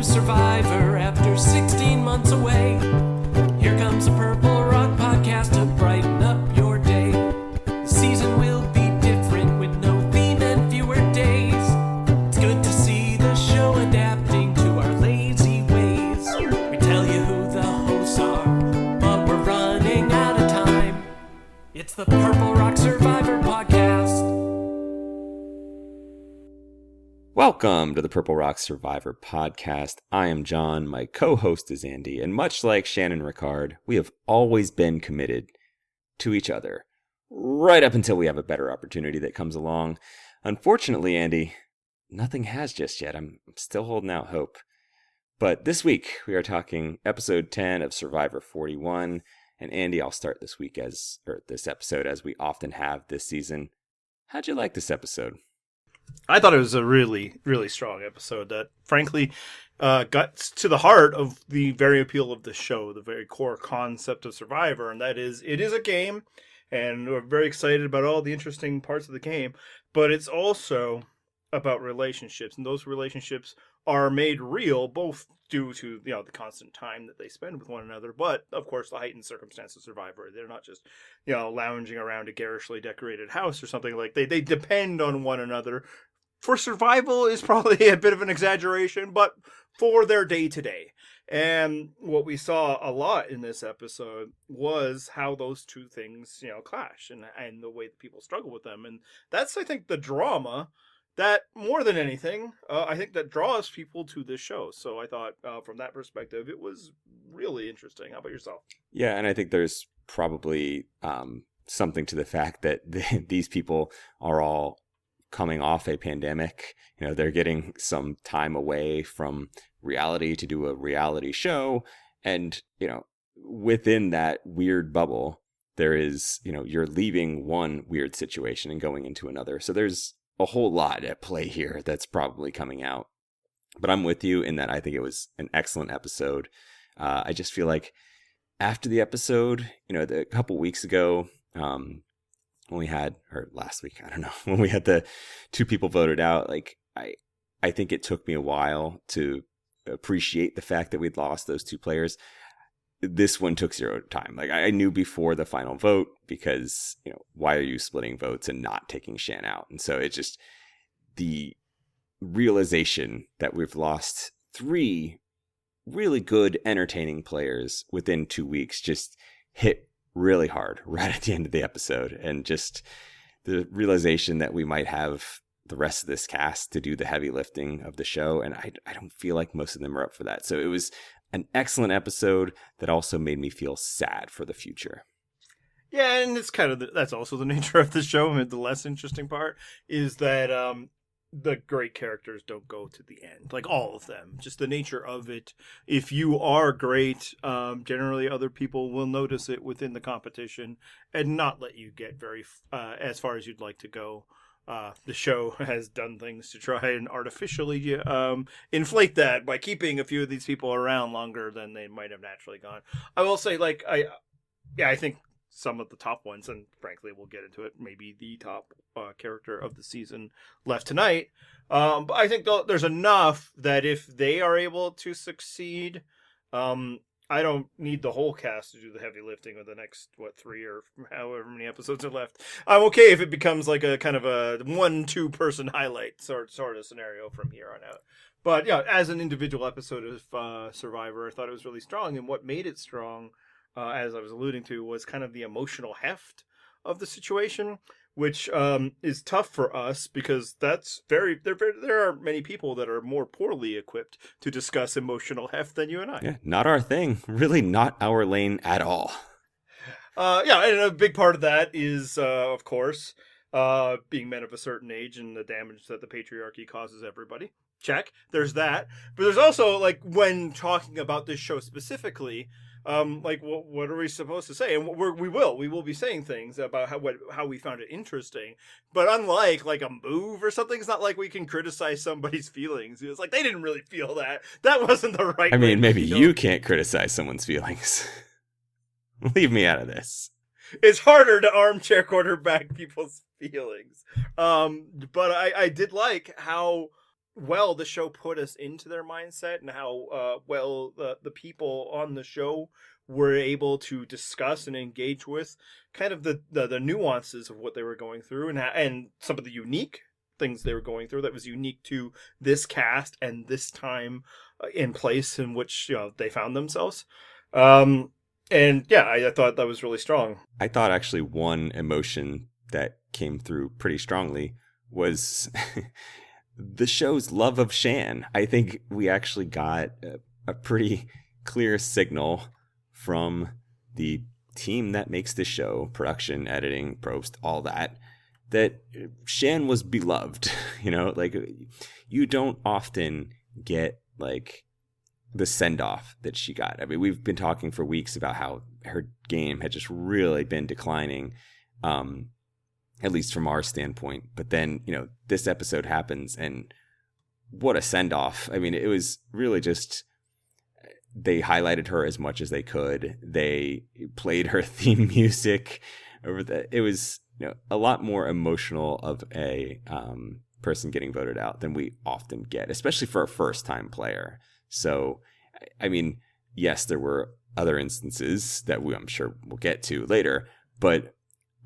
Survivor after 16 months away. Here comes a Purple Rock podcast to brighten up your day. The season will be different with no theme and fewer days. It's good to see the show adapting to our lazy ways. We tell you who the hosts are, but we're running out of time. It's the Purple Rock Survivor podcast. Welcome to the Purple Rock Survivor podcast. I am John, my co-host is Andy, and much like Shan and Ricard, we have always been committed to each other, right up until we have a better opportunity that comes along. Unfortunately, Andy, nothing has just yet. I'm still holding out hope. But this week, we are talking episode 10 of Survivor 41, and Andy, I'll start this episode as we often have this season. How'd you like this episode? I thought it was a really, really strong episode that, frankly, got to the heart of the very appeal of the show, the very core concept of Survivor, and that is, it is a game, and we're very excited about all the interesting parts of the game, but it's also about relationships, and those relationships are made real, both due to, the constant time that they spend with one another, but, of course, the heightened circumstance of Survivor. They're not just, lounging around a garishly decorated house or something. Like, they depend on one another. For survival is probably a bit of an exaggeration, but for their day-to-day. And what we saw a lot in this episode was how those two things, clash, and the way that people struggle with them. And that's, I think, the drama that, more than anything, I think that draws people to this show. So I thought, from that perspective, it was really interesting. How about yourself? Yeah, and I think there's probably something to the fact that these people are all coming off a pandemic. They're getting some time away from reality to do a reality show. And, within that weird bubble, there is, you're leaving one weird situation and going into another. So there's a whole lot at play here that's probably coming out. But I'm with you in that I think it was an excellent episode. I just feel like after the episode, a couple weeks ago, when we had, or last week, I don't know, when we had the two people voted out, like I think it took me a while to appreciate the fact that we'd lost those two players. This one took zero time. Like I knew before the final vote, because, why are you splitting votes and not taking Shan out? And so it's just the realization that we've lost three really good, entertaining players within 2 weeks just hit really hard right at the end of the episode. And just the realization that we might have the rest of this cast to do the heavy lifting of the show. And I don't feel like most of them are up for that. So it was an excellent episode that also made me feel sad for the future. Yeah, and it's kind of that's also the nature of the show. And the less interesting part is that the great characters don't go to the end, like all of them. Just the nature of it. If you are great, generally other people will notice it within the competition and not let you get very as far as you'd like to go. The show has done things to try and artificially inflate that by keeping a few of these people around longer than they might have naturally gone. I will say, I think some of the top ones, and frankly, we'll get into it, maybe the top character of the season left tonight. But I think there's enough that if they are able to succeed, I don't need the whole cast to do the heavy lifting of the next, 3 or however many episodes are left. I'm okay if it becomes like a kind of a 1-2 person highlight sort of scenario from here on out. But as an individual episode of Survivor, I thought it was really strong. And what made it strong, as I was alluding to, was kind of the emotional heft of the situation, which is tough for us because there are many people that are more poorly equipped to discuss emotional heft than you and I. Yeah, not our thing. Really not our lane at all. And a big part of that is, of course, being men of a certain age and the damage that the patriarchy causes everybody. Check. There's that. But there's also, when talking about this show specifically, what are we supposed to say? And we will be saying things about how we found it interesting. But unlike a move or something, it's not like we can criticize somebody's feelings. It's like they didn't really feel that. That wasn't the right. I mean, maybe you can't criticize someone's feelings. Leave me out of this. It's harder to armchair quarterback people's feelings. But I did like how well the show put us into their mindset, and how well the people on the show were able to discuss and engage with kind of the nuances of what they were going through, and some of the unique things they were going through that was unique to this cast and this time in place in which they found themselves. And yeah, I thought that was really strong. I thought actually one emotion that came through pretty strongly was the show's love of Shan. I think we actually got a pretty clear signal from the team that makes the show, production, editing, post, all that Shan was beloved. Like, you don't often get like the send-off that she got. I mean, we've been talking for weeks about how her game had just really been declining, at least from our standpoint. But then, this episode happens, and what a send-off. I mean, it was really just, they highlighted her as much as they could. They played her theme music over it was, a lot more emotional of a person getting voted out than we often get, especially for a first-time player. So, I mean, yes, there were other instances that I'm sure we'll get to later, but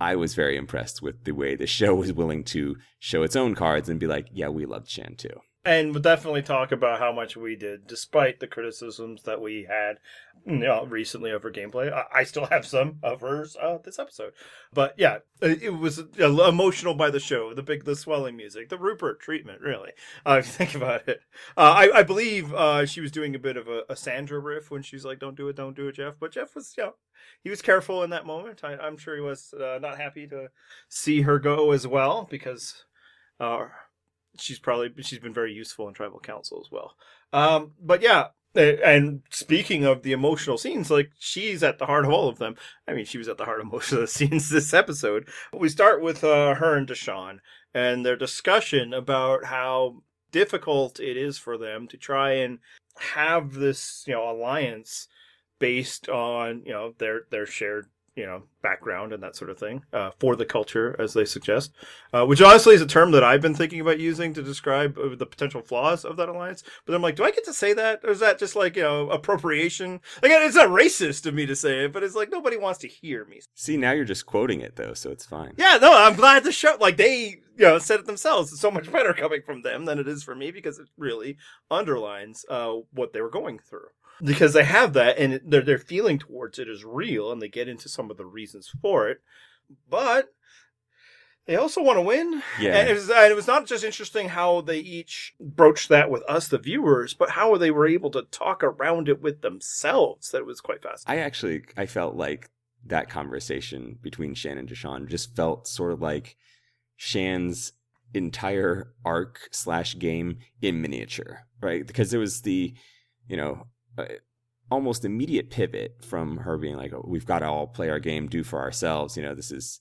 I was very impressed with the way the show was willing to show its own cards and be like, yeah, we loved Shan too. And we'll definitely talk about how much we did, despite the criticisms that we had recently of her gameplay. I still have some of hers this episode. But yeah, it was emotional by the show, the swelling music, the Rupert treatment, really, if you think about it. I believe she was doing a bit of a Sandra riff when she's like, don't do it, Jeff. But Jeff was, he was careful in that moment. I'm sure he was not happy to see her go as well, because... she's been very useful in tribal council as well. But yeah, and speaking of the emotional scenes, like, she's at the heart of all of them. I mean, she was at the heart of most of the scenes this episode. We start with her and Deshawn and their discussion about how difficult it is for them to try and have this, alliance based on, their shared background and that sort of thing, for the culture, as they suggest, which honestly is a term that I've been thinking about using to describe the potential flaws of that alliance. But I'm like, do I get to say that? Or is that just like, appropriation? Again, it's not racist of me to say it, but it's like, nobody wants to hear me. See, now you're just quoting it though, so it's fine. Yeah, no, I'm glad the show, like, they, said it themselves. It's so much better coming from them than it is for me, because it really underlines what they were going through. Because they have that, and their feeling towards it is real, and they get into some of the reasons for it. But they also want to win. Yeah. And it was not just interesting how they each broached that with us, the viewers, but how they were able to talk around it with themselves. That was quite fascinating. I felt like that conversation between Shan and Deshawn just felt sort of like Shan's entire arc / game in miniature, right? Because it was the, almost immediate pivot from her being like, oh, we've got to all play our game, do for ourselves. This is,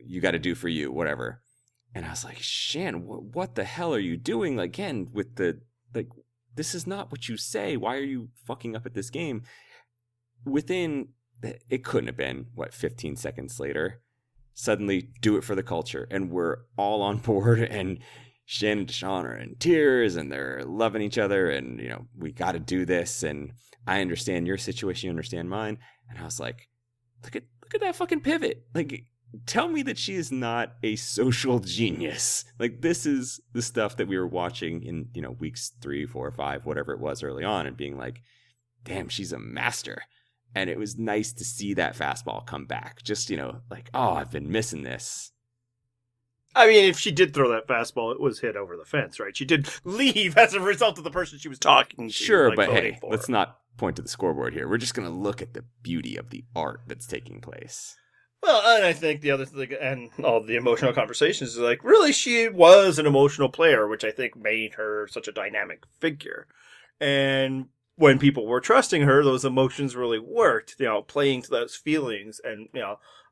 you got to do for you, whatever. And I was like, Shan, what the hell are you doing? Again, with the, like, this is not what you say. Why are you fucking up at this game? It couldn't have been, 15 seconds later, suddenly do it for the culture. And we're all on board, and Shan and Deshawn are in tears, and they're loving each other, and, we got to do this, and I understand your situation, you understand mine. And I was like, look at that fucking pivot. Like, tell me that she is not a social genius. Like, this is the stuff that we were watching in, weeks 3, 4, 5, whatever it was early on, and being like, damn, she's a master. And it was nice to see that fastball come back. Just, like, oh, I've been missing this. I mean, if she did throw that fastball, it was hit over the fence, right? She did leave as a result of the person she was talking to. Sure, but hey, let's not point to the scoreboard here. We're just going to look at the beauty of the art that's taking place. Well, and I think the other thing, and all the emotional conversations, is like, really, she was an emotional player, which I think made her such a dynamic figure. And when people were trusting her, those emotions really worked, playing to those feelings and,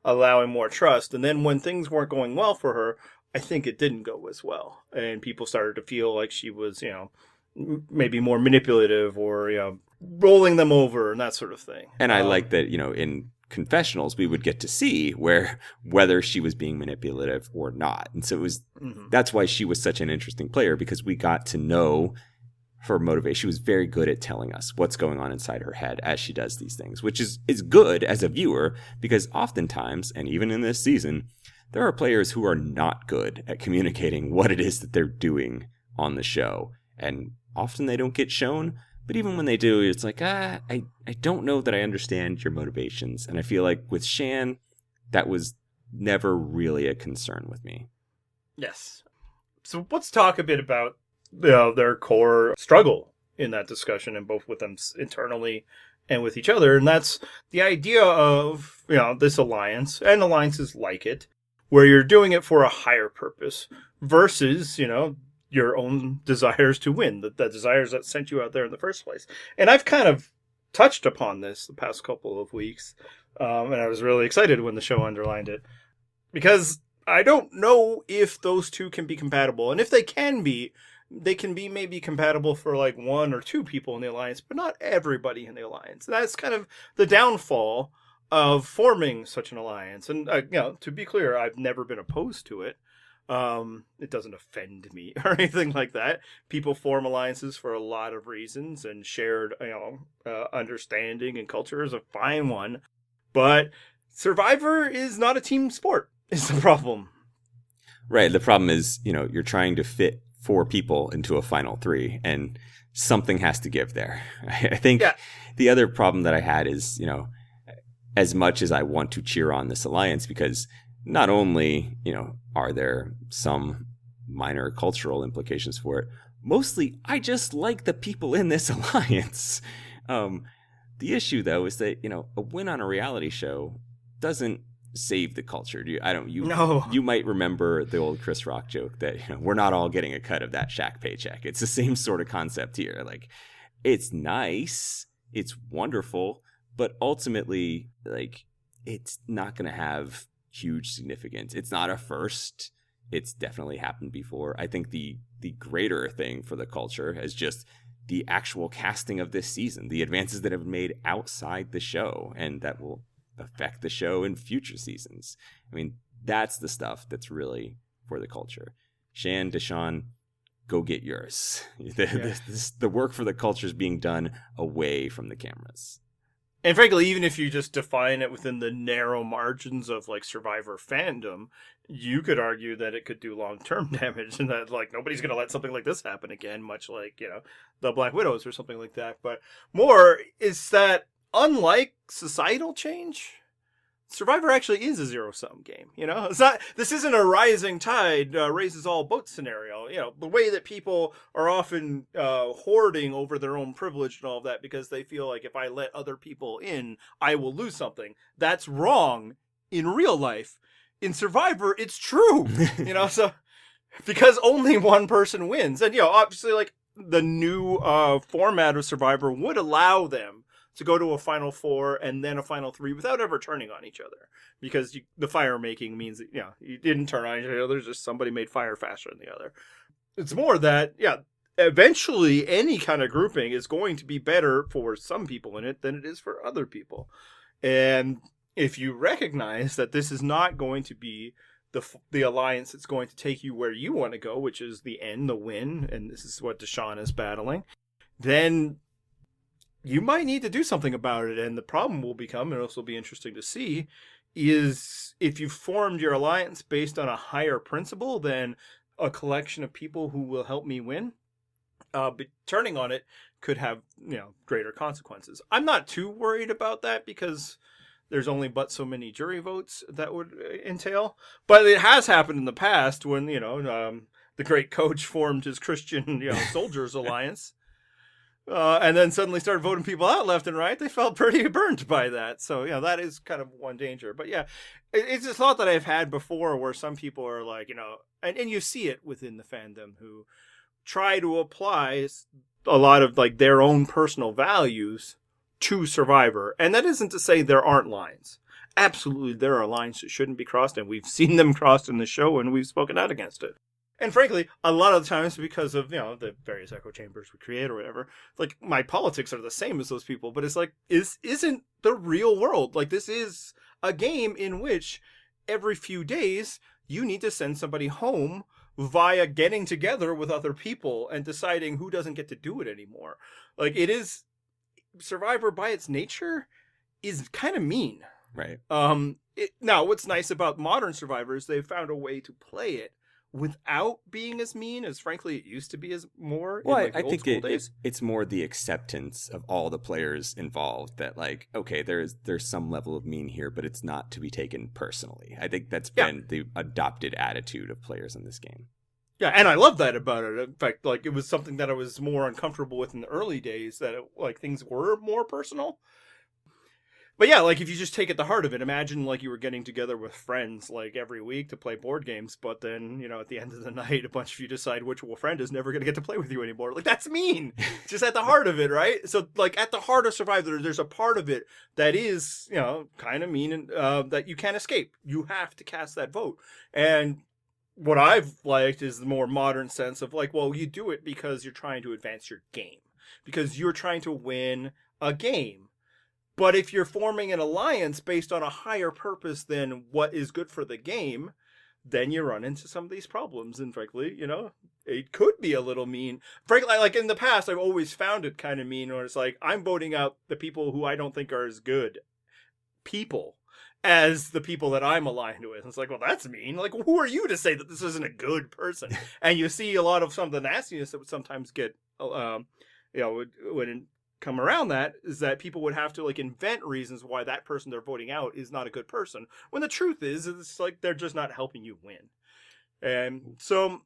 allowing more trust. And then when things weren't going well for her, I think it didn't go as well. And people started to feel like she was, maybe more manipulative or, rolling them over and that sort of thing. And I like that, in confessionals, we would get to see whether she was being manipulative or not. And so that's why she was such an interesting player, because we got to know her motivation. She was very good at telling us what's going on inside her head as she does these things, which is good as a viewer, because oftentimes, and even in this season, there are players who are not good at communicating what it is that they're doing on the show. And often they don't get shown. But even when they do, it's like, I don't know that I understand your motivations. And I feel like with Shan, that was never really a concern with me. Yes. So let's talk a bit about their core struggle in that discussion, and both with them internally and with each other. And that's the idea of, this alliance and alliances like it, where you're doing it for a higher purpose versus, your own desires to win, the desires that sent you out there in the first place. And I've kind of touched upon this the past couple of weeks, and I was really excited when the show underlined it, because I don't know if those two can be compatible. And if they can be, they can be maybe compatible for like one or two people in the alliance, but not everybody in the alliance. And that's kind of the downfall of forming such an alliance. And, to be clear, I've never been opposed to it. It doesn't offend me or anything like that. People form alliances for a lot of reasons, and shared, understanding and culture is a fine one. But Survivor is not a team sport, is the problem. Right. The problem is, you're trying to fit 4 people into a final 3, and something has to give there. I think the other problem that I had is, as much as I want to cheer on this alliance, because not only, are there some minor cultural implications for it, mostly I just like the people in this alliance. The issue, though, is that, a win on a reality show doesn't save the culture. You might remember the old Chris Rock joke that, we're not all getting a cut of that Shaq paycheck. It's the same sort of concept here. Like, it's nice, it's wonderful, but ultimately, like, it's not going to have huge significance. It's not a first. It's definitely happened before. I think the greater thing for the culture is just the actual casting of this season, the advances that have been made outside the show, and that will affect the show in future seasons. I mean, that's the stuff that's really for the culture. Shan, Deshawn, go get yours. The work for the culture is being done away from the cameras. And frankly, even if you just define it within the narrow margins of like Survivor fandom, you could argue that it could do long-term damage, and that like nobody's going to let something like this happen again, much like, the Black Widows or something like that. But more is that, unlike societal change, Survivor actually is a zero-sum game. It's not. This isn't a rising tide raises all boats scenario. The way that people are often hoarding over their own privilege and all of that because they feel like if I let other people in, I will lose something. That's wrong in real life. In Survivor, it's true. So because only one person wins, and obviously, like the new format of Survivor would allow them to go to a final 4 and then a final 3 without ever turning on each other. Because the fire making means that, you didn't turn on each other. There's just somebody made fire faster than the other. It's more that, eventually any kind of grouping is going to be better for some people in it than it is for other people. And if you recognize that this is not going to be the alliance that's going to take you where you want to go, which is the end, the win, and this is what Deshawn is battling, then you might need to do something about it. And the problem will become, and this will be interesting to see, is if you formed your alliance based on a higher principle than a collection of people who will help me win, but turning on it could have, greater consequences. I'm not too worried about that because there's only but so many jury votes that would entail. But it has happened in the past when, the great coach formed his Christian, soldiers alliance. And then suddenly started voting people out left and right. They felt pretty burnt by that. So, that is kind of one danger. But it's a thought that I've had before where some people are like, and you see it within the fandom who try to apply a lot of like their own personal values to Survivor. And that isn't to say there aren't lines. Absolutely, there are lines that shouldn't be crossed, and we've seen them crossed in the show, and we've spoken out against it. And frankly, a lot of the times because of, the various echo chambers we create or whatever, like my politics are the same as those people, but it's like, isn't the real world. Like this is a game in which every few days you need to send somebody home via getting together with other people and deciding who doesn't get to do it anymore. Like it is, Survivor by its nature is kind of mean. Right. Now what's nice about modern Survivors, they've found a way to play it without being as mean as frankly it used to be as more. Well, in, like, I old think school days. it's more the acceptance of all the players involved that like, okay, there's some level of mean here, but it's not to be taken personally. I think that's been the adopted attitude of players in this game. Yeah, and I love that about it. In fact, like it was something that I was more uncomfortable with in the early days, that things were more personal. But yeah, like if you just take it the heart of it, imagine like you were getting together with friends like every week to play board games, but then, at the end of the night, a bunch of you decide which friend is never going to get to play with you anymore. Like that's mean. Just at the heart of it, right? So like at the heart of Survivor, there's a part of it that is, kind of mean and that you can't escape. You have to cast that vote. And what I've liked is the more modern sense of like, well, you do it because you're trying to advance your game, because you're trying to win a game. But if you're forming an alliance based on a higher purpose than what is good for the game, then you run into some of these problems. And frankly, it could be a little mean. Frankly, like in the past, I've always found it kind of mean where it's like, I'm voting out the people who I don't think are as good people as the people that I'm aligned with. And it's like, well, that's mean. Like, who are you to say that this isn't a good person? And you see a lot of some of the nastiness that would sometimes get, would come around that is that people would have to like invent reasons why that person they're voting out is not a good person, when the truth is it's like they're just not helping you win. And so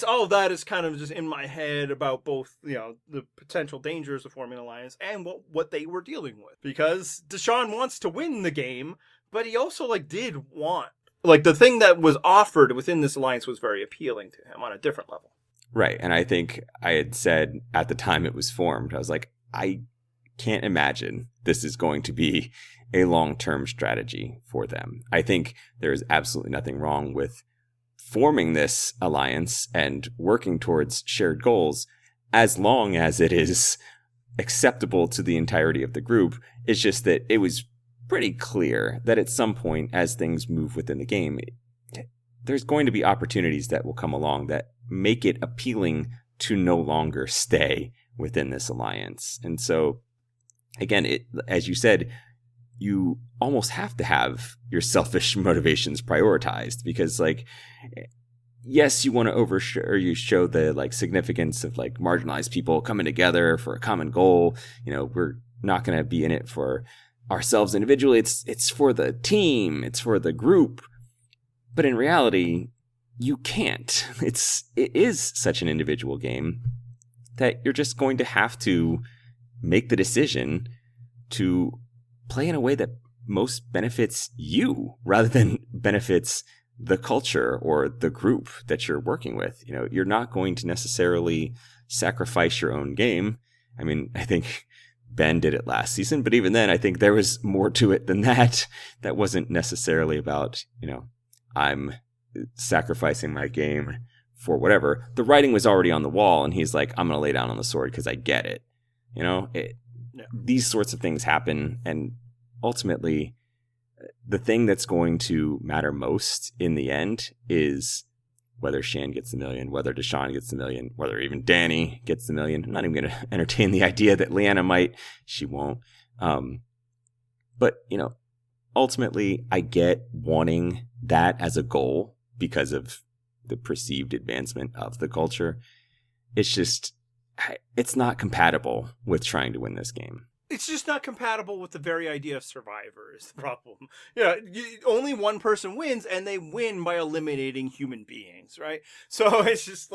all of that is kind of just in my head about both the potential dangers of forming an alliance and what they were dealing with, because Deshawn wants to win the game, but he also did want the thing that was offered within this alliance was very appealing to him on a different level. Right. And I think I had said at the time it was formed, I was like, I can't imagine this is going to be a long-term strategy for them. I think there is absolutely nothing wrong with forming this alliance and working towards shared goals as long as it is acceptable to the entirety of the group. It's just that it was pretty clear that at some point as things move within the game, there's going to be opportunities that will come along that make it appealing to no longer stay within this alliance. And so, again, as you said, you almost have to have your selfish motivations prioritized, because yes, you want to show the significance of marginalized people coming together for a common goal. We're not going to be in it for ourselves individually. It's for the team. It's for the group. But in reality, you can't. It is such an individual game that you're just going to have to make the decision to play in a way that most benefits you rather than benefits the culture or the group that you're working with. You're not going to necessarily sacrifice your own game. I mean, I think Ben did it last season, but even then, I think there was more to it than that. That wasn't necessarily about, I'm sacrificing my game for whatever. The writing was already on the wall, and he's like, I'm going to lay down on the sword because I get it. These sorts of things happen, and ultimately, the thing that's going to matter most in the end is whether Shan gets the million, whether Deshawn gets the million, whether even Danny gets the million. I'm not even going to entertain the idea that Liana might. She won't. But, ultimately, I get wanting that as a goal because of the perceived advancement of the culture. It's just, it's not compatible with trying to win this game. It's just not compatible with the very idea of Survivor is the problem. Only one person wins, and they win by eliminating human beings, right? So it's just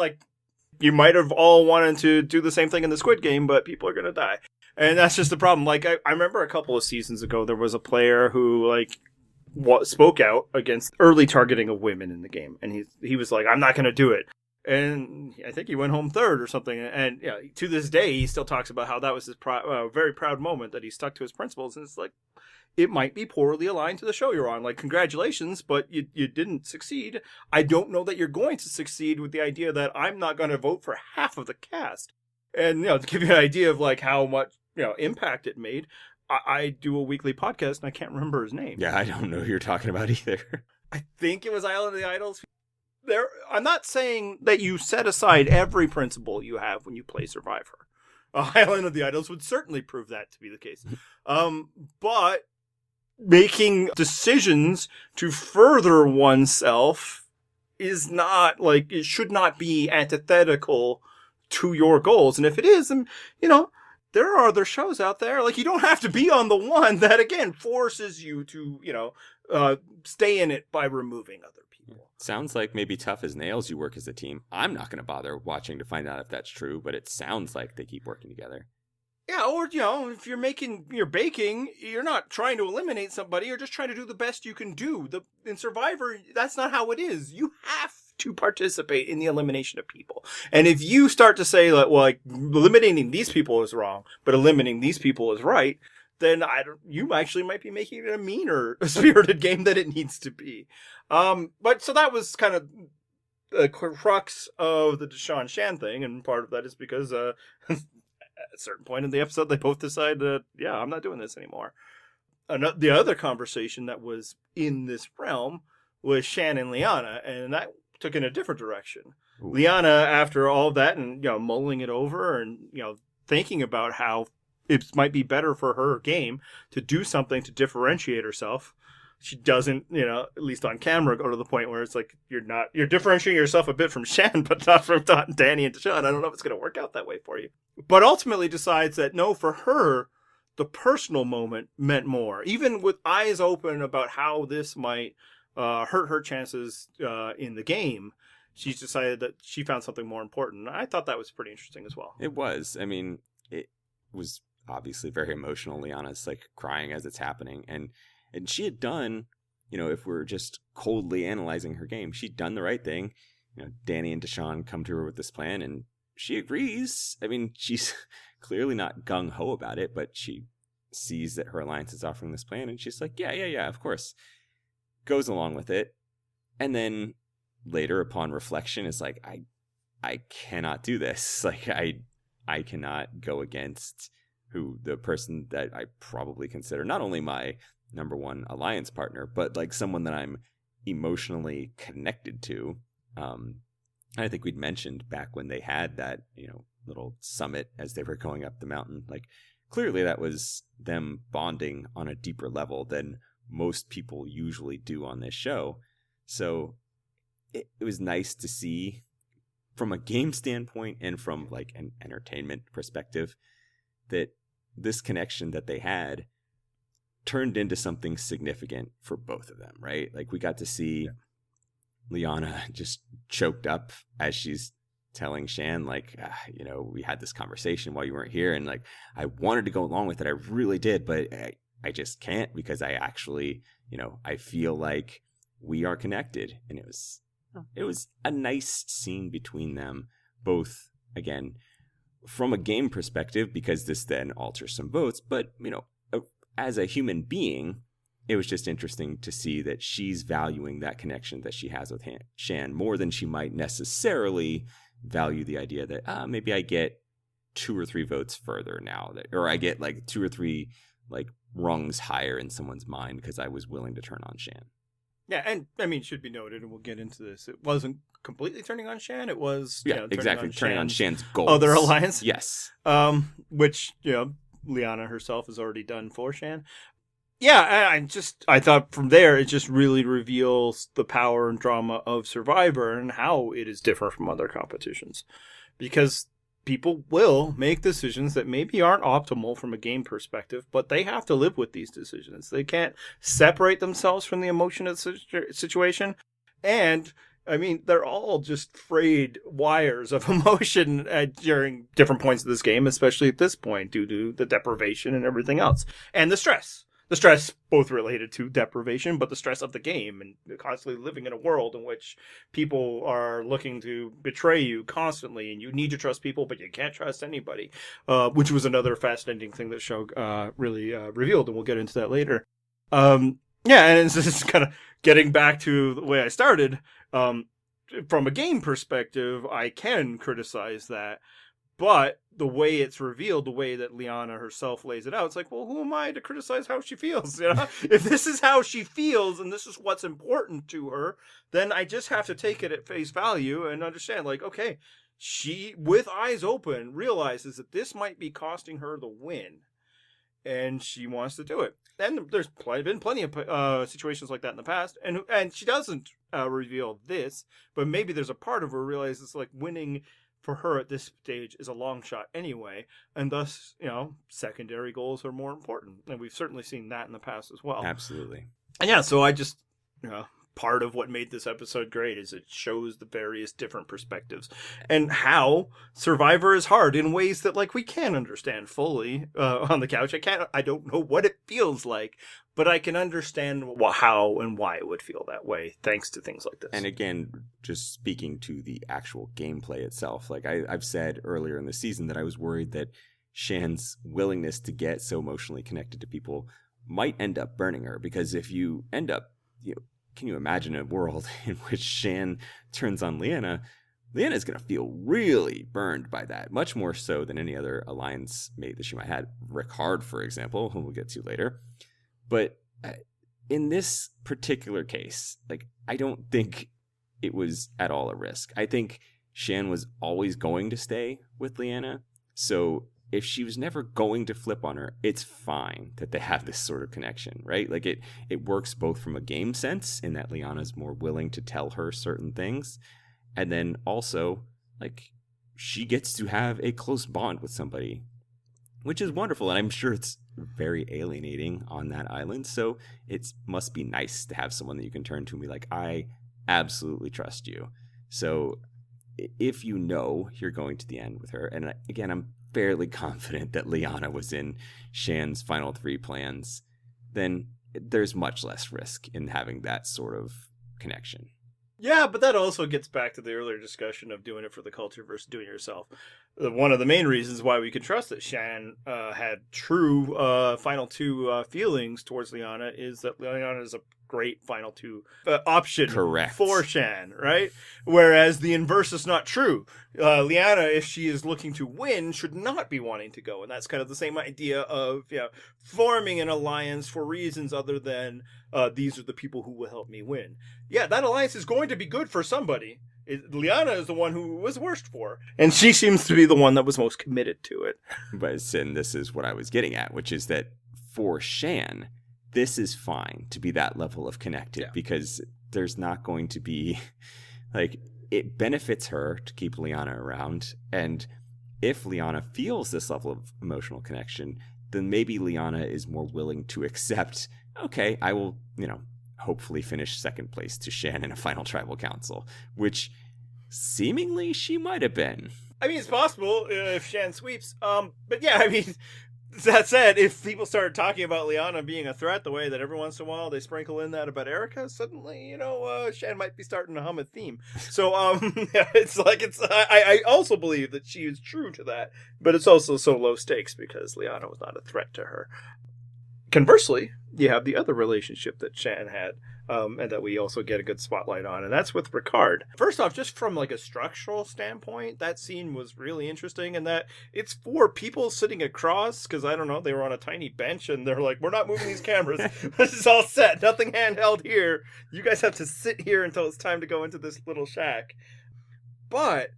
you might have all wanted to do the same thing in the Squid Game, but people are going to die. And that's just the problem. I remember a couple of seasons ago, there was a player who spoke out against early targeting of women in the game. And he was like, I'm not going to do it. And I think he went home third or something. And to this day, he still talks about how that was his very proud moment that he stuck to his principles. And it's it might be poorly aligned to the show you're on. Like, congratulations, but you didn't succeed. I don't know that you're going to succeed with the idea that I'm not going to vote for half of the cast. And, to give you an idea of, like, how much, impact it made, I do a weekly podcast, and I can't remember his name. Yeah, I don't know who you're talking about either. I think it was Island of the Idols. I'm not saying that you set aside every principle you have when you play Survivor. Island of the Idols would certainly prove that to be the case. But making decisions to further oneself is not, like, it should not be antithetical to your goals. And if it is, then, there are other shows out there. Like, you don't have to be on the one that, again, forces you to, stay in it by removing other people. Sounds like maybe Tough as Nails you work as a team. I'm not going to bother watching to find out if that's true, but it sounds like they keep working together. Yeah, or, if you're baking, you're not trying to eliminate somebody. You're just trying to do the best you can do. In Survivor, that's not how it is. You have to participate in the elimination of people. And if you start to say, like, eliminating these people is wrong, but eliminating these people is right, then you actually might be making it a meaner spirited game than it needs to be. But so that was kind of the crux of the Deshawn Shan thing, and part of that is because at a certain point in the episode, they both decide that, I'm not doing this anymore. The other conversation that was in this realm was Shan and Liana, and that took in a different direction. Ooh. Liana, after all of that and, mulling it over and, thinking about how it might be better for her game to do something to differentiate herself, she doesn't, at least on camera, go to the point where it's like, you're differentiating yourself a bit from Shan, but not from Danny and Deshawn. I don't know if it's going to work out that way for you. But ultimately decides that no, for her, the personal moment meant more. Even with eyes open about how this might hurt her chances in the game, she's decided that she found something more important. I thought that was pretty interesting as well. It was. I mean, it was obviously very emotional. Liana's like crying as it's happening. And she had done, if we're just coldly analyzing her game, she'd done the right thing. Danny and Deshawn come to her with this plan and she agrees. I mean, she's clearly not gung-ho about it, but she sees that her alliance is offering this plan and she's like, yeah, of course. Goes along with it. And then later upon reflection is like, I cannot do this. Like, I cannot go against the person that I probably consider not only my number one alliance partner, but like someone that I'm emotionally connected to. I think we'd mentioned back when they had that, little summit as they were going up the mountain, like clearly that was them bonding on a deeper level than most people usually do on this show. So it was nice to see from a game standpoint and from like an entertainment perspective that this connection that they had turned into something significant for both of them, right? Like we got to see Liana just choked up as she's telling Shan, like, we had this conversation while you weren't here, and like I wanted to go along with it, I really did, but I just can't because I actually, I feel like we are connected. And it was a nice scene between them both, again, from a game perspective, because this then alters some votes, but, as a human being, it was just interesting to see that she's valuing that connection that she has with Shan more than she might necessarily value the idea that maybe I get 2 or 3 votes further now, or I get like 2 or 3 like rungs higher in someone's mind because I was willing to turn on Shan. Yeah, and I mean, it should be noted, and we'll get into this, it wasn't completely turning on Shan. It was turning on Shan's goals. Other alliance. Yes. Which, Liana herself has already done for Shan. Yeah, I thought from there it just really reveals the power and drama of Survivor and how it is different from other competitions. Because people will make decisions that maybe aren't optimal from a game perspective, but they have to live with these decisions. They can't separate themselves from the emotion of the situation. And, I mean, they're all just frayed wires of emotion during different points of this game, especially at this point, due to the deprivation and everything else. And the stress. The stress both related to deprivation, but the stress of the game and constantly living in a world in which people are looking to betray you constantly, and you need to trust people, but you can't trust anybody, which was another fascinating thing that the show really revealed, and we'll get into that later. Yeah, and it's just kind of getting back to the way I started. From a game perspective, I can criticize that, but the way it's revealed, the way that Liana herself lays it out, it's like, well, who am I to criticize how she feels? You know, if this is how she feels and this is what's important to her, then I just have to take it at face value and understand, like, okay, she, with eyes open, realizes that this might be costing her the win, and she wants to do it. And there's been plenty of situations like that in the past, and she doesn't reveal this, but maybe there's a part of her realizes like winning for her at this stage is a long shot anyway, and thus, you know, secondary goals are more important, and we've certainly seen that in the past as well. Absolutely. And yeah, so I just, you know, part of what made this episode great is it shows the various different perspectives and how Survivor is hard in ways that, like, we can't understand fully on the couch. I don't know what it feels like, but I can understand how and why it would feel that way thanks to things like this. And again, just speaking to the actual gameplay itself, like I've said earlier in the season that I was worried that Shan's willingness to get so emotionally connected to people might end up burning her, because if you end up, you know, can you imagine a world in which Shan turns on Liana? Liana's going to feel really burned by that, much more so than any other alliance mate that she might have. Ricard, for example, whom we'll get to later. But in this particular case, like, I don't think it was at all a risk. I think Shan was always going to stay with Liana. So if she was never going to flip on her, it's fine that they have this sort of connection, right? Like it works both from a game sense in that Liana's more willing to tell her certain things. And then also, like, she gets to have a close bond with somebody, which is wonderful. And I'm sure it's very alienating on that island. So it must be nice to have someone that you can turn to and be like, I absolutely trust you. So if you know you're going to the end with her, and again, I'm fairly confident that Liana was in Shan's final 3 plans, then there's much less risk in having that sort of connection. Yeah, but that also gets back to the earlier discussion of doing it for the culture versus doing it yourself. One of the main reasons why we can trust that Shan had true final 2 feelings towards Liana is that Liana is a great final 2 option. Correct. For Shan, right? Whereas the inverse is not true. Liana, if she is looking to win, should not be wanting to go. And that's kind of the same idea of, you know, forming an alliance for reasons other than these are the people who will help me win. Yeah, that alliance is going to be good for somebody. Liana is the one who was worst for, and she seems to be the one that was most committed to it. But and this is what I was getting at, which is that for Shan, this is fine to be that level of connected, because there's not going to be, like, it benefits her to keep Liana around. And if Liana feels this level of emotional connection, then maybe Liana is more willing to accept, okay, I will, you know, hopefully finish second place to Shan in a final tribal council, which seemingly she might have been. I mean, it's possible if Shan sweeps. But yeah, I mean, that said, if people start talking about Liana being a threat the way that every once in a while they sprinkle in that about Erica, suddenly, you know, Shan might be starting to hum a theme. So, yeah, it's like, I also believe that she is true to that, but it's also so low stakes because Liana was not a threat to her. Conversely, you have the other relationship that Shan had, and that we also get a good spotlight on, and that's with Ricard. First off, just from like a structural standpoint, that scene was really interesting in that it's 4 people sitting across, because I don't know, they were on a tiny bench, and they're like, we're not moving these cameras. This is all set. Nothing handheld here. You guys have to sit here until it's time to go into this little shack. But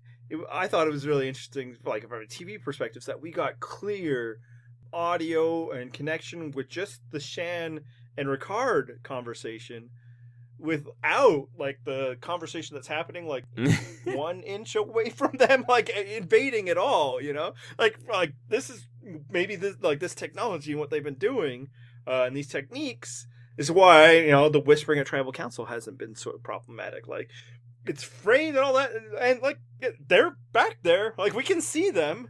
I thought it was really interesting, like from a TV perspective, that we got clear audio and connection with just the Shan and Ricard conversation without like the conversation that's happening like 1 inch away from them, like invading it all, you know, like this is maybe this technology and what they've been doing and these techniques is why, you know, the whispering at tribal council hasn't been so problematic. Like, it's framed and all that, and like they're back there, like we can see them.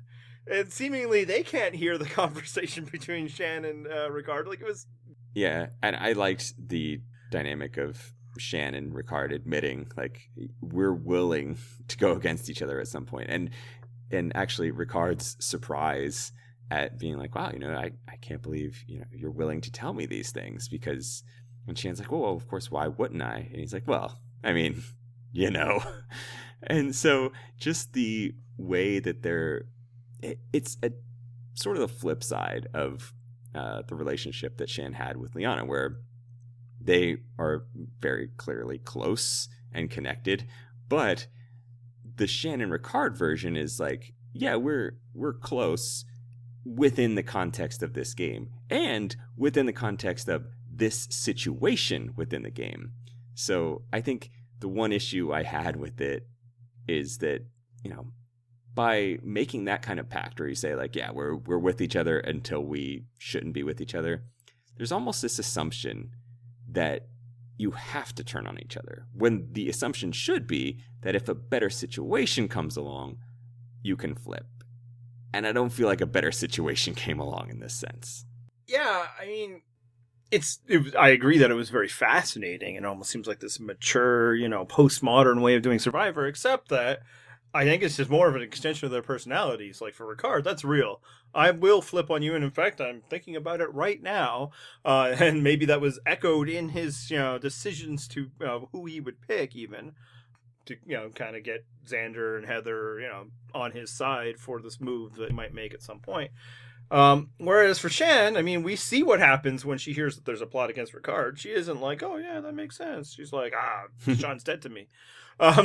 And seemingly they can't hear the conversation between Shan and Ricard. Like, it was... Yeah, and I liked the dynamic of Shan and Ricard admitting, like, we're willing to go against each other at some point. And actually, Ricard's surprise at being like, wow, I can't believe, you're willing to tell me these things, because when Shan's like, well, of course, why wouldn't I? And he's like, well, I mean, And so just the way that it's a sort of the flip side of the relationship that Shan had with Liana, where they are very clearly close and connected, but the Shan and Ricard version is like, yeah, we're close within the context of this game and within the context of this situation within the game. So I think the one issue I had with it is that, by making that kind of pact where you say like, yeah, we're with each other until we shouldn't be with each other, there's almost this assumption that you have to turn on each other, when the assumption should be that if a better situation comes along, you can flip. And I don't feel like a better situation came along in this sense. Yeah, I mean, I agree that it was very fascinating. It almost seems like this mature, postmodern way of doing Survivor, except that I think it's just more of an extension of their personalities. Like for Ricard, that's real. I will flip on you, and in fact, I'm thinking about it right now. And maybe that was echoed in his, decisions to who he would pick, even to kind of get Xander and Heather, on his side for this move that he might make at some point. Whereas for Shan, I mean, we see what happens when she hears that there's a plot against Ricard. She isn't like, oh yeah, that makes sense. She's like, Sean's dead to me.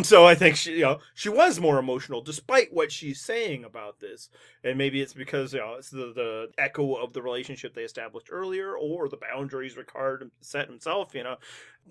So I think she was more emotional despite what she's saying about this. And maybe it's because, it's the echo of the relationship they established earlier, or the boundaries Ricard set himself,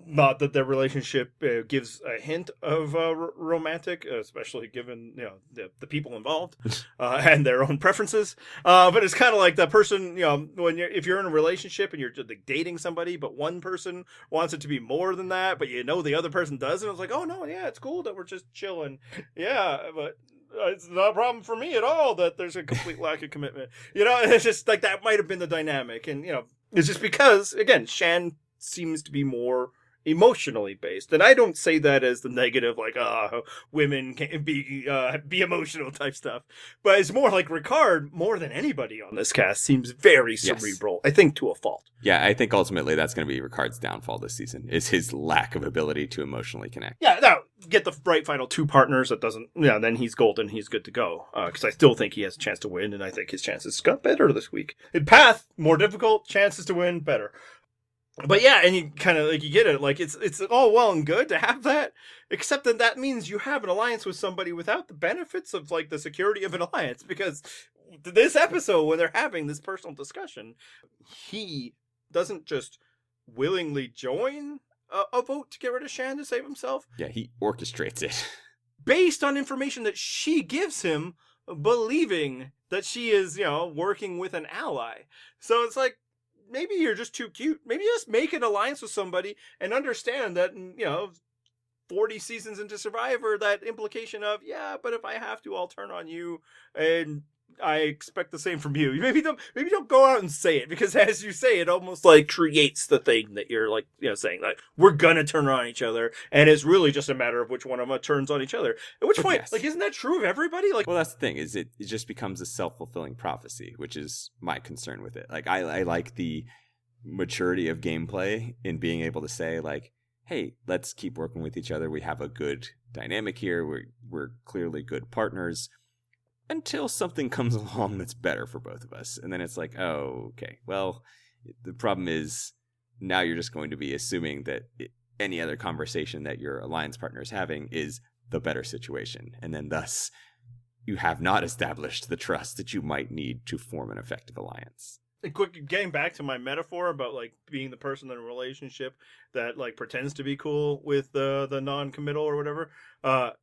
not that their relationship gives a hint of romantic, especially given, the people involved, and their own preferences. But it's kind of like the person, if you're in a relationship and you're just like dating somebody, but one person wants it to be more than that, but the other person doesn't. It's like, oh no, yeah, it's cool that we're just chilling. Yeah, but it's not a problem for me at all that there's a complete lack of commitment. It's just like that might have been the dynamic. And, it's just because, again, Shan seems to be more emotionally based. And I don't say that as the negative, like, women can't be emotional type stuff. But it's more like Ricard, more than anybody on this cast, seems very cerebral, yes. I think to a fault. Yeah, I think ultimately that's going to be Ricard's downfall this season, is his lack of ability to emotionally connect. Yeah, now, get the right final two partners that doesn't, then he's golden, he's good to go. Because I still think he has a chance to win, and I think his chances got better this week. In Path, more difficult, chances to win, better. But yeah, and you kind of you get it. Like it's all well and good to have that, except that means you have an alliance with somebody without the benefits of the security of an alliance. Because this episode, when they're having this personal discussion, he doesn't just willingly join a vote to get rid of Shan to save himself. Yeah, he orchestrates it based on information that she gives him, believing that she is working with an ally. So it's like, maybe you're just too cute. Maybe just make an alliance with somebody and understand that, 40 seasons into Survivor, that implication of, yeah, but if I have to, I'll turn on you, and I expect the same from you. Maybe don't go out and say it, because as you say, it almost creates the thing that you're saying, like, we're gonna turn on each other, and it's really just a matter of which one of us turns on each other. At which point, yes. Isn't that true of everybody? Well, that's the thing, is it just becomes a self-fulfilling prophecy, which is my concern with it. I like the maturity of gameplay in being able to say, like, hey, let's keep working with each other. We have a good dynamic here. We're clearly good partners. Until something comes along that's better for both of us. And then it's like, oh, okay. Well, the problem is now you're just going to be assuming that any other conversation that your alliance partner is having is the better situation. And then thus, you have not established the trust that you might need to form an effective alliance. Getting back to my metaphor about being the person in a relationship that pretends to be cool with the non-committal or whatever,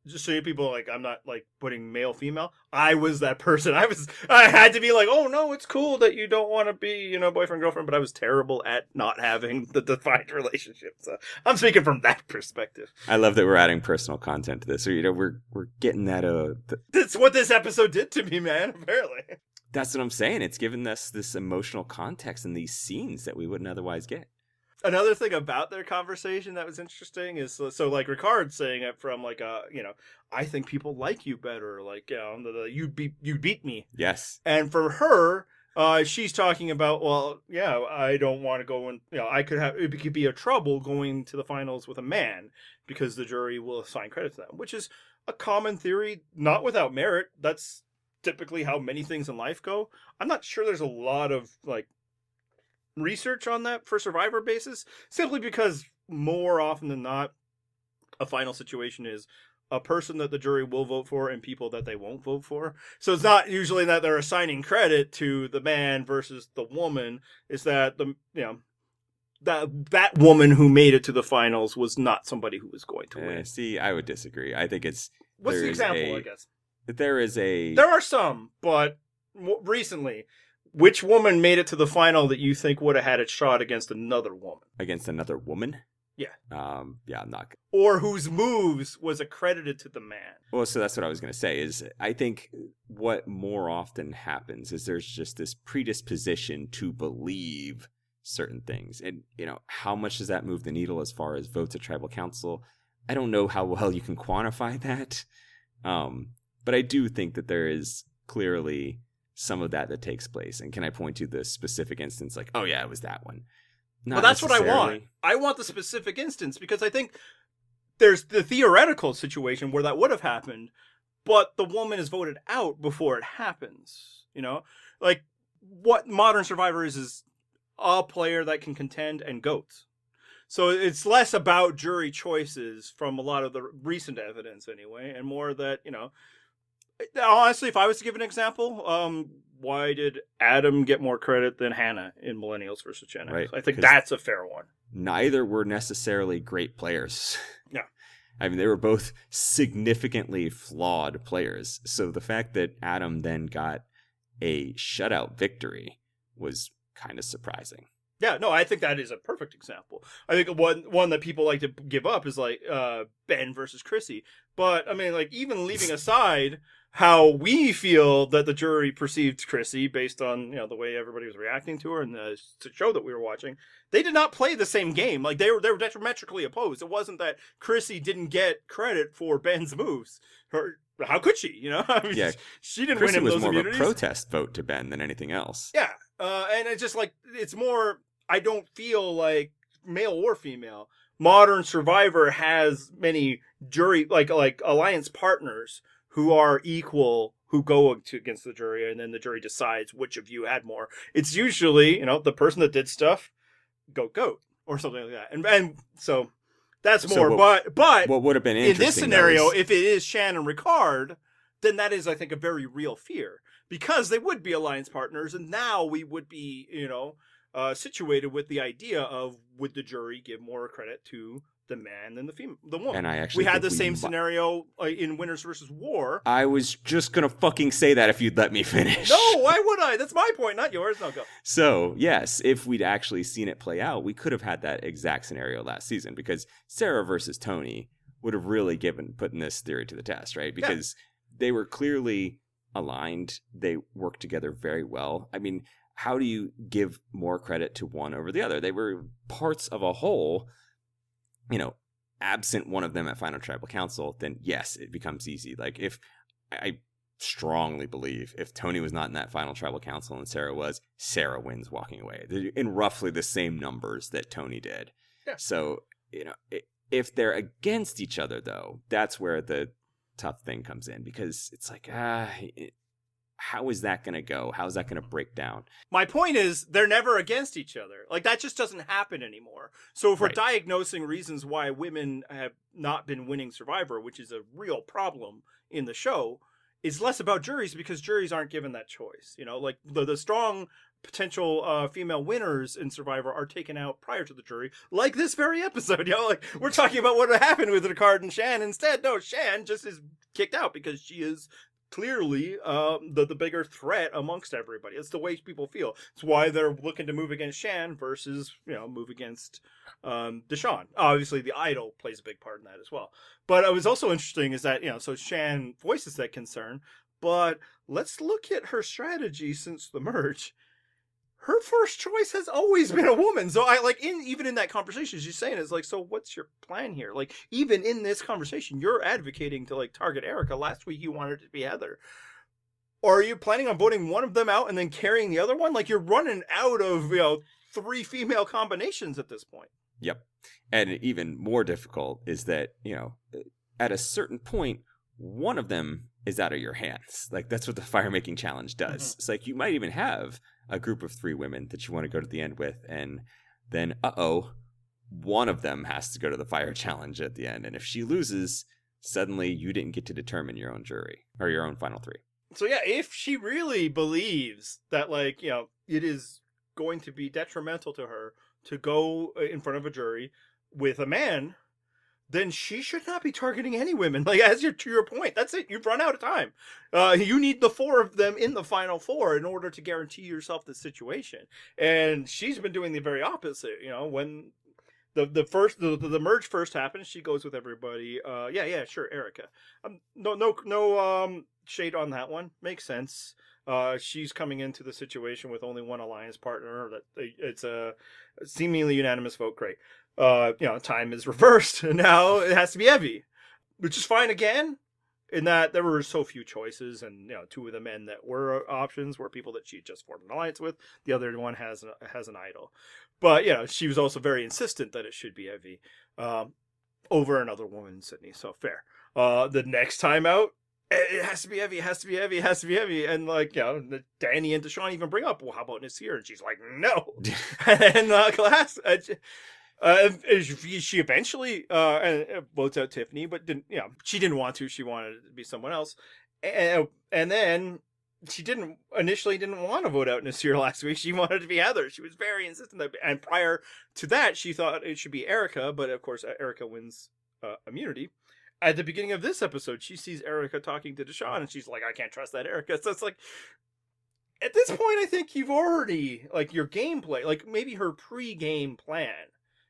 just so you people I'm not putting male female. I was that person. I had to be like, oh no, it's cool that you don't want to be boyfriend girlfriend, but I was terrible at not having the defined relationship. So I'm speaking from that perspective. I love that we're adding personal content to this. So we're getting that that's what this episode did to me, man. Apparently. That's what I'm saying. It's given us this emotional context and these scenes that we wouldn't otherwise get. Another thing about their conversation that was interesting is Ricard saying it from I think people like you better, you beat me. Yes. And for her, She's talking about, well, yeah, I don't want to go in, it could be a trouble going to the finals with a man because the jury will assign credit to them, which is a common theory, not without merit. That's typically how many things in life go. I'm not sure there's a lot of like research on that for Survivor basis, simply because more often than not, a final situation is a person that the jury will vote for and people that they won't vote for. So it's not usually that they're assigning credit to the man versus the woman. It's that that woman who made it to the finals was not somebody who was going to win. See, I would disagree. I think it's... What's the example, I guess? There are some, but recently, which woman made it to the final that you think would have had a shot against another woman? Against another woman? Yeah. I'm not. Or whose moves was accredited to the man. Well, so that's what I was going to say is I think what more often happens is there's just this predisposition to believe certain things. And, how much does that move the needle as far as votes at tribal council? I don't know how well you can quantify that. But I do think that there is clearly some of that takes place. And can I point to the specific instance like, oh yeah, it was that one? Well, that's what I want. I want the specific instance because I think there's the theoretical situation where that would have happened, but the woman is voted out before it happens. Like what modern Survivor is a player that can contend and goats. So it's less about jury choices from a lot of the recent evidence anyway, and more that, honestly, if I was to give an example, why did Adam get more credit than Hannah in Millennials versus Gen X? Right, I think that's a fair one. Neither were necessarily great players. Yeah. I mean, they were both significantly flawed players. So the fact that Adam then got a shutout victory was kind of surprising. Yeah, no, I think that is a perfect example. I think one that people like to give up is like Ben versus Chrissy. But, I mean, like, even leaving aside how we feel that the jury perceived Chrissy based on, the way everybody was reacting to her and the show that we were watching, they did not play the same game. Like, they were diametrically opposed. It wasn't that Chrissy didn't get credit for Ben's moves. How could she, I mean, yeah, she didn't Chrissy win him those immunities. was more of a protest vote to Ben than anything else. Yeah, and it's just like, it's more, I don't feel like, male or female, modern Survivor has many jury, like alliance partners who are equal, who go against the jury, and then the jury decides which of you had more. It's usually, the person that did stuff, goat, or something like that. And so that's more, but what would have been interesting in this scenario, if it is Shan and Ricard, then that is, I think, a very real fear, because they would be alliance partners, and now we would be, situated with the idea of, would the jury give more credit to the man than the woman? And I actually we had the same scenario in Winners versus War. I was just gonna fucking say that if you'd let me finish. No, why would I? That's my point, not yours. No, go. So yes, if we'd actually seen it play out, we could have had that exact scenario last season, because Sarah versus Tony would have really putting this theory to the test, right? Because they were clearly aligned. They worked together very well. I mean, how do you give more credit to one over the other? They were parts of a whole. Absent one of them at Final Tribal Council, then yes, it becomes easy. Like, if I strongly believe if Tony was not in that Final Tribal Council and Sarah was, Sarah wins walking away in roughly the same numbers that Tony did. Yeah. So, if they're against each other, though, that's where the tough thing comes in, because it's like, how is that going to go? How is that going to break down? My point is, they're never against each other. Like, that just doesn't happen anymore. So if we're diagnosing reasons why women have not been winning Survivor, which is a real problem in the show, it's less about juries, because juries aren't given that choice. Like the strong potential female winners in Survivor are taken out prior to the jury, like this very episode. Like, we're talking about what happened with Ricard and Shan. Instead, no, Shan just is kicked out because she is clearly the bigger threat amongst everybody. It's the way people feel. It's why they're looking to move against Shan versus, move against Deshawn. Obviously, the idol plays a big part in that as well. But it was also interesting is that, so Shan voices that concern, but let's look at her strategy since the merge. Her first choice has always been a woman. So even in that conversation, she's saying it's like, so what's your plan here? Like, even in this conversation, you're advocating to target Erica. Last week you wanted it to be Heather. Or are you planning on voting one of them out and then carrying the other one? Like, you're running out of, 3 female combinations at this point. Yep. And even more difficult is that, at a certain point, one of them is out of your hands. Like, that's what the fire making challenge does. Mm-hmm. It's like, you might even have a group of 3 women that you want to go to the end with, and then, one of them has to go to the fire challenge at the end. And if she loses, suddenly you didn't get to determine your own jury, or your own final 3. So yeah, if she really believes that, like, it is going to be detrimental to her to go in front of a jury with a man, then she should not be targeting any women. Like, to your point, that's it. You've run out of time. You need the 4 of them in the final 4 in order to guarantee yourself the situation. And she's been doing the very opposite. When the merge first happens, she goes with everybody. Yeah, sure, Erica. No shade on that one. Makes sense. She's coming into the situation with only one alliance partner. That it's a seemingly unanimous vote. Great. Time is reversed, and now it has to be Evie, which is fine again. In that there were so few choices, and 2 of the men that were options were people that she just formed an alliance with. The other one has an idol, but she was also very insistent that it should be Evie over another woman, Sydney. So fair. The next time out, it has to be Evie. It has to be Evie. It has to be Evie. And Danny and Deshawn even bring up, well, how about Nasir? And she's like, no. And class. She eventually votes out Tiffany, but she didn't want to. She wanted it to be someone else. And then she initially didn't want to vote out Nasir last week. She wanted to be Heather. She was very insistent that, and prior to that, she thought it should be Erica, but of course, Erica wins immunity. At the beginning of this episode, she sees Erica talking to Deshawn, and she's like, I can't trust that Erica. So it's like, at this point, I think you've already, your gameplay, maybe her pre-game plan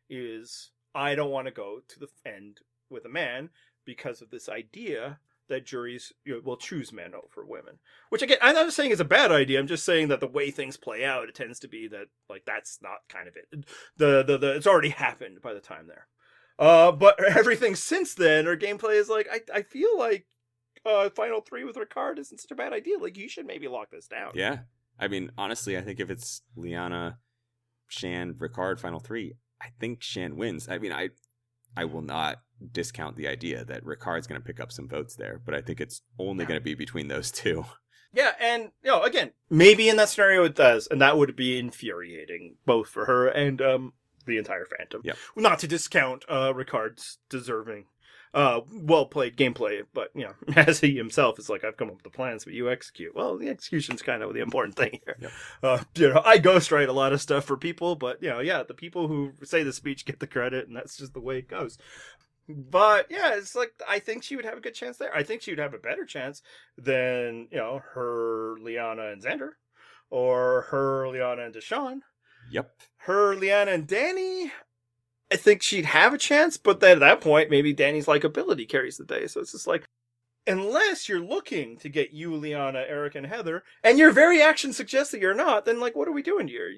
is, I don't want to go to the end with a man because of this idea that juries will choose men over women. Which, again, I'm not saying it's a bad idea. I'm just saying that the way things play out, it tends to be that, that's not kind of it. It's already happened by the time there. But everything since then, her gameplay is I feel like final 3 with Ricard isn't such a bad idea. You should maybe lock this down. Yeah. I mean, honestly, I think if it's Liana, Shan, Ricard, final 3, I think Shan wins. I mean, I will not discount the idea that Ricard's going to pick up some votes there, but I think it's only going to be between those 2. Yeah, and, again, maybe in that scenario it does, and that would be infuriating, both for her and the entire Phantom. Yep. Not to discount Ricard's deserving, well-played gameplay, but, as he himself is I've come up with the plans, but you execute. Well, the execution's kind of the important thing here. Yep. I ghostwrite a lot of stuff for people, but, the people who say the speech get the credit, and that's just the way it goes. But, yeah, it's I think she would have a good chance there. I think she would have a better chance than, her, Liana, and Xander, or her, Liana, and Deshawn. Yep. Her, Liana, and Danny, I think she'd have a chance, but then at that point, maybe Danny's likability carries the day. So it's just unless you're looking to get you, Liana, Eric, and Heather, and your very action suggests that you're not, then what are we doing here?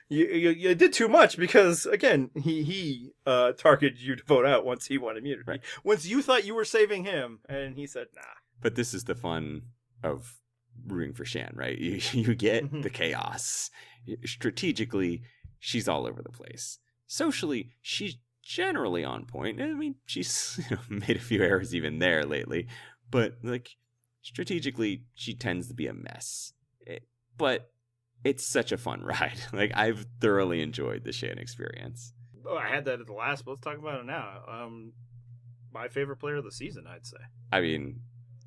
You did too much because, again, he targeted you to vote out once he won immunity. Right. Once you thought you were saving him, and he said, nah. But this is the fun of rooting for Shan, right? You get the chaos. Strategically, she's all over the place. Socially, she's generally on point. I mean, she's made a few errors even there lately, but strategically, she tends to be a mess. But it's such a fun ride. I've thoroughly enjoyed the Shan experience. Oh, I had that at the last, but let's talk about it now. My favorite player of the season, I'd say. I mean,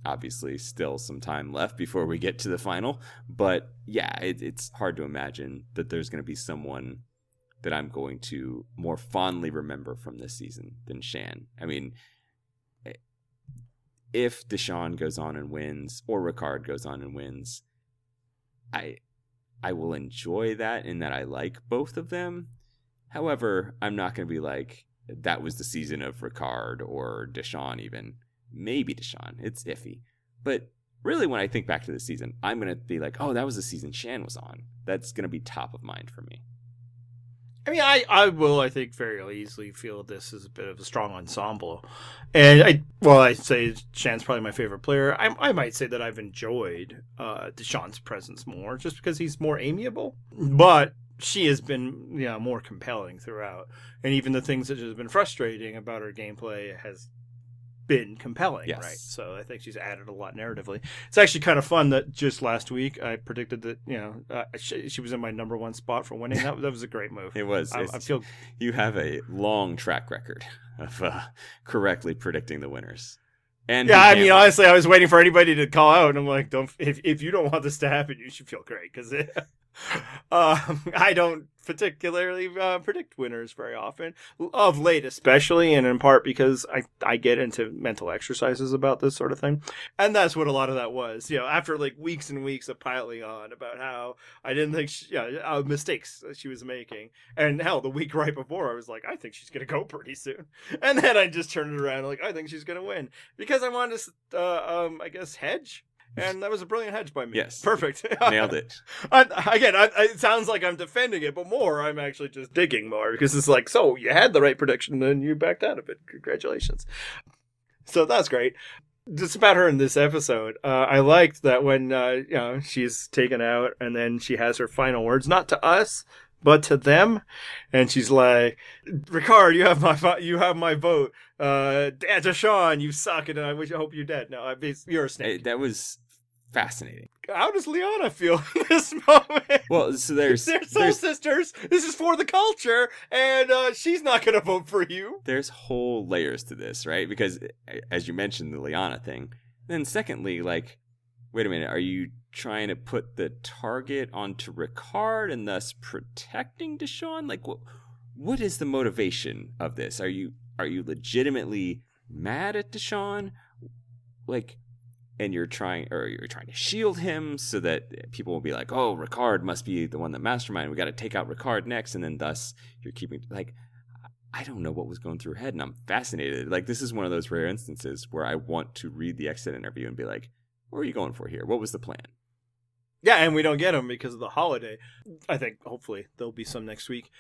obviously still some time left before we get to the final, but yeah, it's hard to imagine that there's going to be someone that I'm going to more fondly remember from this season than Shan. I mean, if Deshawn goes on and wins, or Ricard goes on and wins, I will enjoy that in that I like both of them. However, I'm not going to be that was the season of Ricard or Deshawn even. Maybe Deshawn. It's iffy. But really, when I think back to the season, I'm going to be oh, that was the season Shan was on. That's going to be top of mind for me. I mean, I will, I think, very easily feel this is a bit of a strong ensemble. And I say Shan's probably my favorite player. I might say that I've enjoyed Deshawn's presence more just because he's more amiable. But she has been, more compelling throughout. And even the things that have been frustrating about her gameplay has been compelling, yes. Right? So I think she's added a lot narratively. It's actually kind of fun that just last week I predicted that she was in my number one spot for winning. That was a great move. It was. I feel you have a long track record of correctly predicting the winners. And yeah, I mean, honestly, I was waiting for anybody to call out, and I'm like, if you don't want this to happen, you should feel great because I don't particularly predict winners very often, of late especially, and in part because I get into mental exercises about this sort of thing, and that's what a lot of that was. After like weeks and weeks of piling on about how I didn't think mistakes that she was making, and hell, the week right before I was like, I think she's gonna go pretty soon, and then I just turned it around like I think she's gonna win because I wanted to, I guess, hedge. And that was a brilliant hedge by me. Yes. Perfect. Nailed it. It sounds like I'm defending it, but more, I'm actually just digging more because it's like, so you had the right prediction and you backed out of it. Congratulations. So that's great. Just about her in this episode, I liked that when, she's taken out and then she has her final words, not to us, but to them, and she's like, "Ricard, you have my vote. Deshawn, you suck, and I hope you're dead." No, you're a snake. That was fascinating. How does Liana feel in this moment? Well, so they're soul sisters. This is for the culture, and she's not going to vote for you. There's whole layers to this, right? Because as you mentioned, the Liana thing. Then secondly, like, wait a minute, are you trying to put the target onto Ricard and thus protecting Deshawn? Like, what is the motivation of this? Are you legitimately mad at Deshawn? Like, and you're trying to shield him so that people will be like, oh, Ricard must be the one that masterminded. We got to take out Ricard next, and then thus you're keeping like. I don't know what was going through her head, and I'm fascinated. Like, this is one of those rare instances where I want to read the exit interview and be like, what are you going for here? What was the plan? Yeah, and we don't get them because of the holiday. I think, hopefully, there'll be some next week.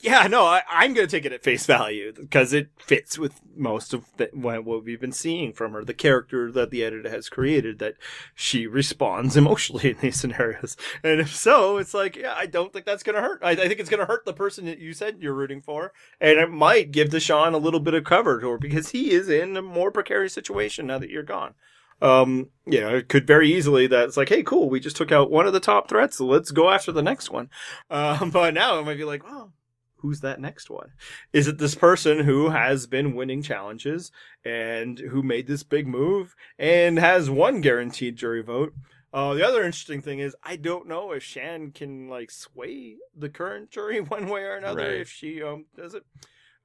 Yeah, no, I'm going to take it at face value because it fits with most of what we've been seeing from her, the character that the editor has created, that she responds emotionally in these scenarios. And if so, it's like, yeah, I don't think that's going to hurt. I think it's going to hurt the person that you said you're rooting for. And it might give Deshawn a little bit of cover to her because he is in a more precarious situation now that you're gone. It could very easily that it's like, hey, cool, we just took out one of the top threats, so let's go after the next one. But now it might be like, oh, who's that next one? Is it this person who has been winning challenges and who made this big move and has one guaranteed jury vote? The other interesting thing is I don't know if Shan can like sway the current jury one way or another. Right. If she does it.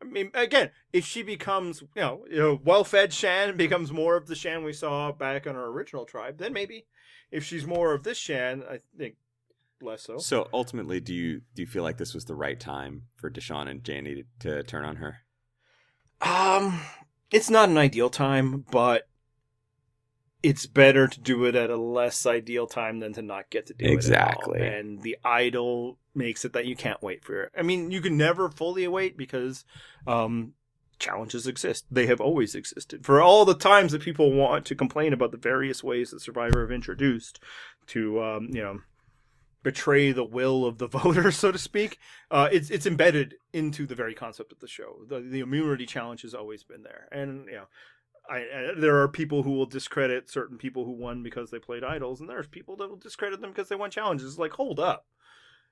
I mean, again, if she becomes, well-fed Shan, becomes more of the Shan we saw back on her original tribe, then maybe. If she's more of this Shan, I think less so. So ultimately, do you feel like this was the right time for Deshawn and Danny to turn on her? It's not an ideal time, but it's better to do it at a less ideal time than to not get to do it at all. And the idol makes it that you can't wait for it. I mean, you can never fully wait because challenges exist. They have always existed. For all the times that people want to complain about the various ways that Survivor have introduced to, betray the will of the voter, so to speak, it's embedded into the very concept of the show. The immunity challenge has always been there. And, there are people who will discredit certain people who won because they played idols, and there's people that will discredit them because they won challenges. It's like, hold up.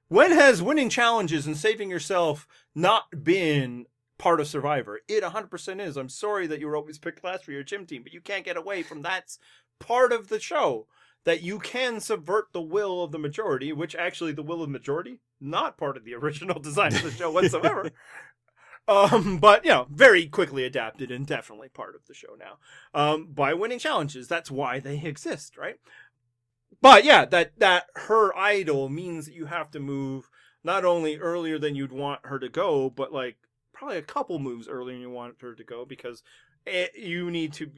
When has winning challenges and saving yourself not been part of Survivor? It 100% is. I'm sorry that you were always picked last for your gym team, but you can't get away from that's part of the show. That you can subvert the will of the majority, which actually the will of the majority, not part of the original design of the show whatsoever. But very quickly adapted and definitely part of the show now. By winning challenges, that's why they exist, right? But yeah, that her idol means that you have to move not only earlier than you'd want her to go, but like probably a couple moves earlier than you want her to go because you need to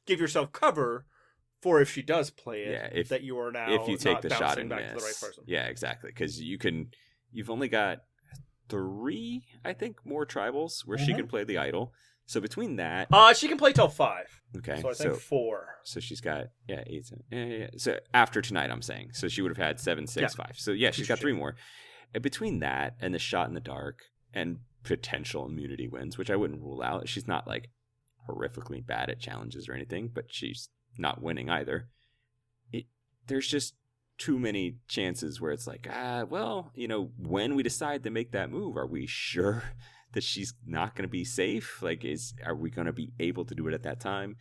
give yourself cover for if she does play it, that you are now if you take not the shot and back miss. To the right person. Yeah, exactly. Because you've only got 3, I think, more tribals where she can play the idol. So between that, she can play till 5. Okay, so I think 4. So she's got 8, 7, yeah. So after tonight, I'm saying, so she would have had 7, 6, 5. So yeah, she's got 3 more. And between that and the shot in the dark and potential immunity wins, which I wouldn't rule out. She's not like horrifically bad at challenges or anything, but she's not winning either. There's just too many chances where it's like, well, when we decide to make that move, are we sure that she's not going to be safe? Like, are we going to be able to do it at that time?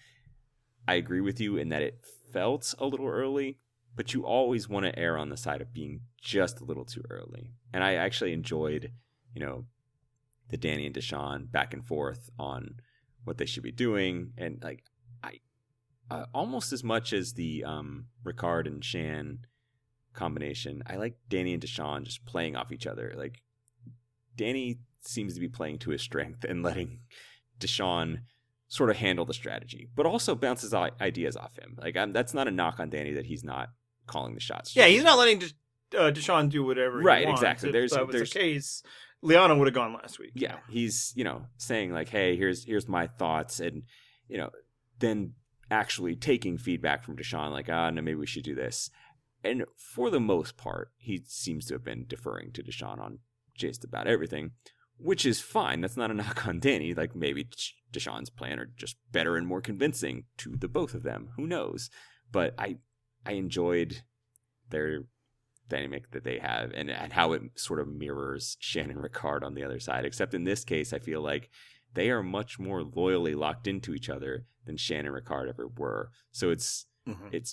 I agree with you in that it felt a little early, but you always want to err on the side of being just a little too early. And I actually enjoyed, the Danny and Deshawn back and forth on what they should be doing. And like, almost as much as the Ricard and Shan combination, I like Danny and Deshawn just playing off each other. Like, Danny seems to be playing to his strength and letting Deshawn sort of handle the strategy, but also bounces ideas off him. Like, that's not a knock on Danny that he's not calling the shots. Yeah, he's not letting Deshawn do whatever he wants. Right, exactly. If that was the case, Liana would have gone last week. Yeah, he's, saying like, hey, here's my thoughts, and, then actually taking feedback from Deshawn, like, no, maybe we should do this. And for the most part, he seems to have been deferring to Deshawn on just about everything, which is fine. That's not a knock on Danny. Like, maybe Deshawn's plan are just better and more convincing to the both of them. Who knows? But I enjoyed their dynamic that they have and how it sort of mirrors Shan and Ricard on the other side. Except in this case, I feel like they are much more loyally locked into each other than Shan and Ricard ever were. So it's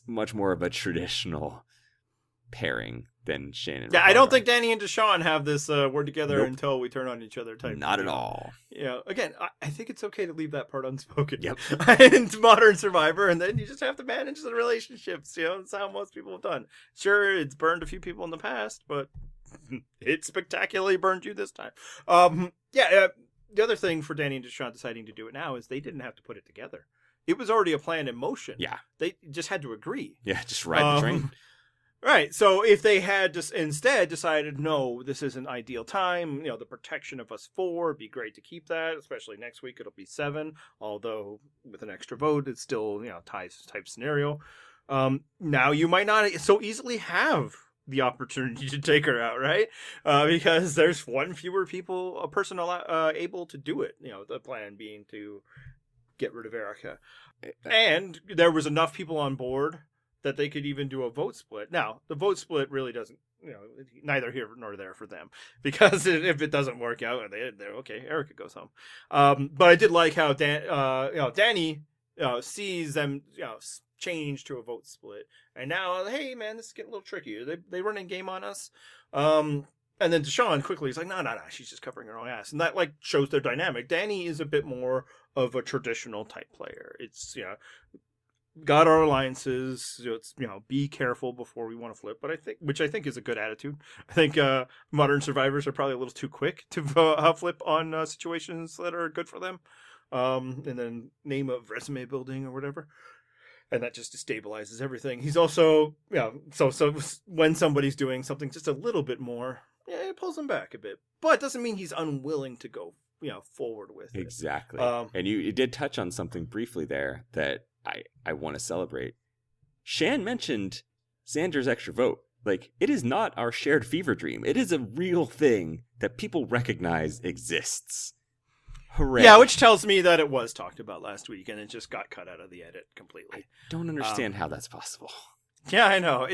much more of a traditional pairing than Shan and Ricard. I don't think Danny and Deshawn have this we're together until we turn on each other type. Not at all. Again, I think it's okay to leave that part unspoken. Yep. In Modern Survivor, and then you just have to manage the relationships. That's how most people have done. Sure, it's burned a few people in the past, but it spectacularly burned you this time. The other thing for Danny and Deshawn deciding to do it now is they didn't have to put it together. It was already a plan in motion. Yeah. They just had to agree. Yeah, just ride the train. Right. So if they had just instead decided, no, this isn't ideal time, the protection of us 4, it'd be great to keep that, especially next week it'll be 7, although with an extra vote, it's still, ties type scenario. Now you might not so easily have the opportunity to take her out, right? Because there's one fewer person able to do it, the plan being to get rid of Erica. And there was enough people on board that they could even do a vote split. Now, the vote split really doesn't, neither here nor there for them. Because if it doesn't work out, they're okay, Erica goes home. But I did like how Danny sees them, change to a vote split. And now, hey, man, this is getting a little tricky. They running game on us. And then Deshawn quickly is like, no, she's just covering her own ass. And that, shows their dynamic. Danny is a bit more of a traditional type player. It's, got our alliances. It's be careful before we want to flip. But I think is a good attitude. I think modern survivors are probably a little too quick to flip on situations that are good for them, and then name of resume building or whatever, and that just destabilizes everything. He's also so when somebody's doing something just a little bit more, it pulls him back a bit. But it doesn't mean he's unwilling to go forward with it. Exactly. And you did touch on something briefly there that I want to celebrate. Shan mentioned Xander's extra vote. Like, it is not our shared fever dream. It is a real thing that people recognize exists. Hooray. Yeah, which tells me that it was talked about last week and it just got cut out of the edit completely. I don't understand how that's possible. Yeah, I know.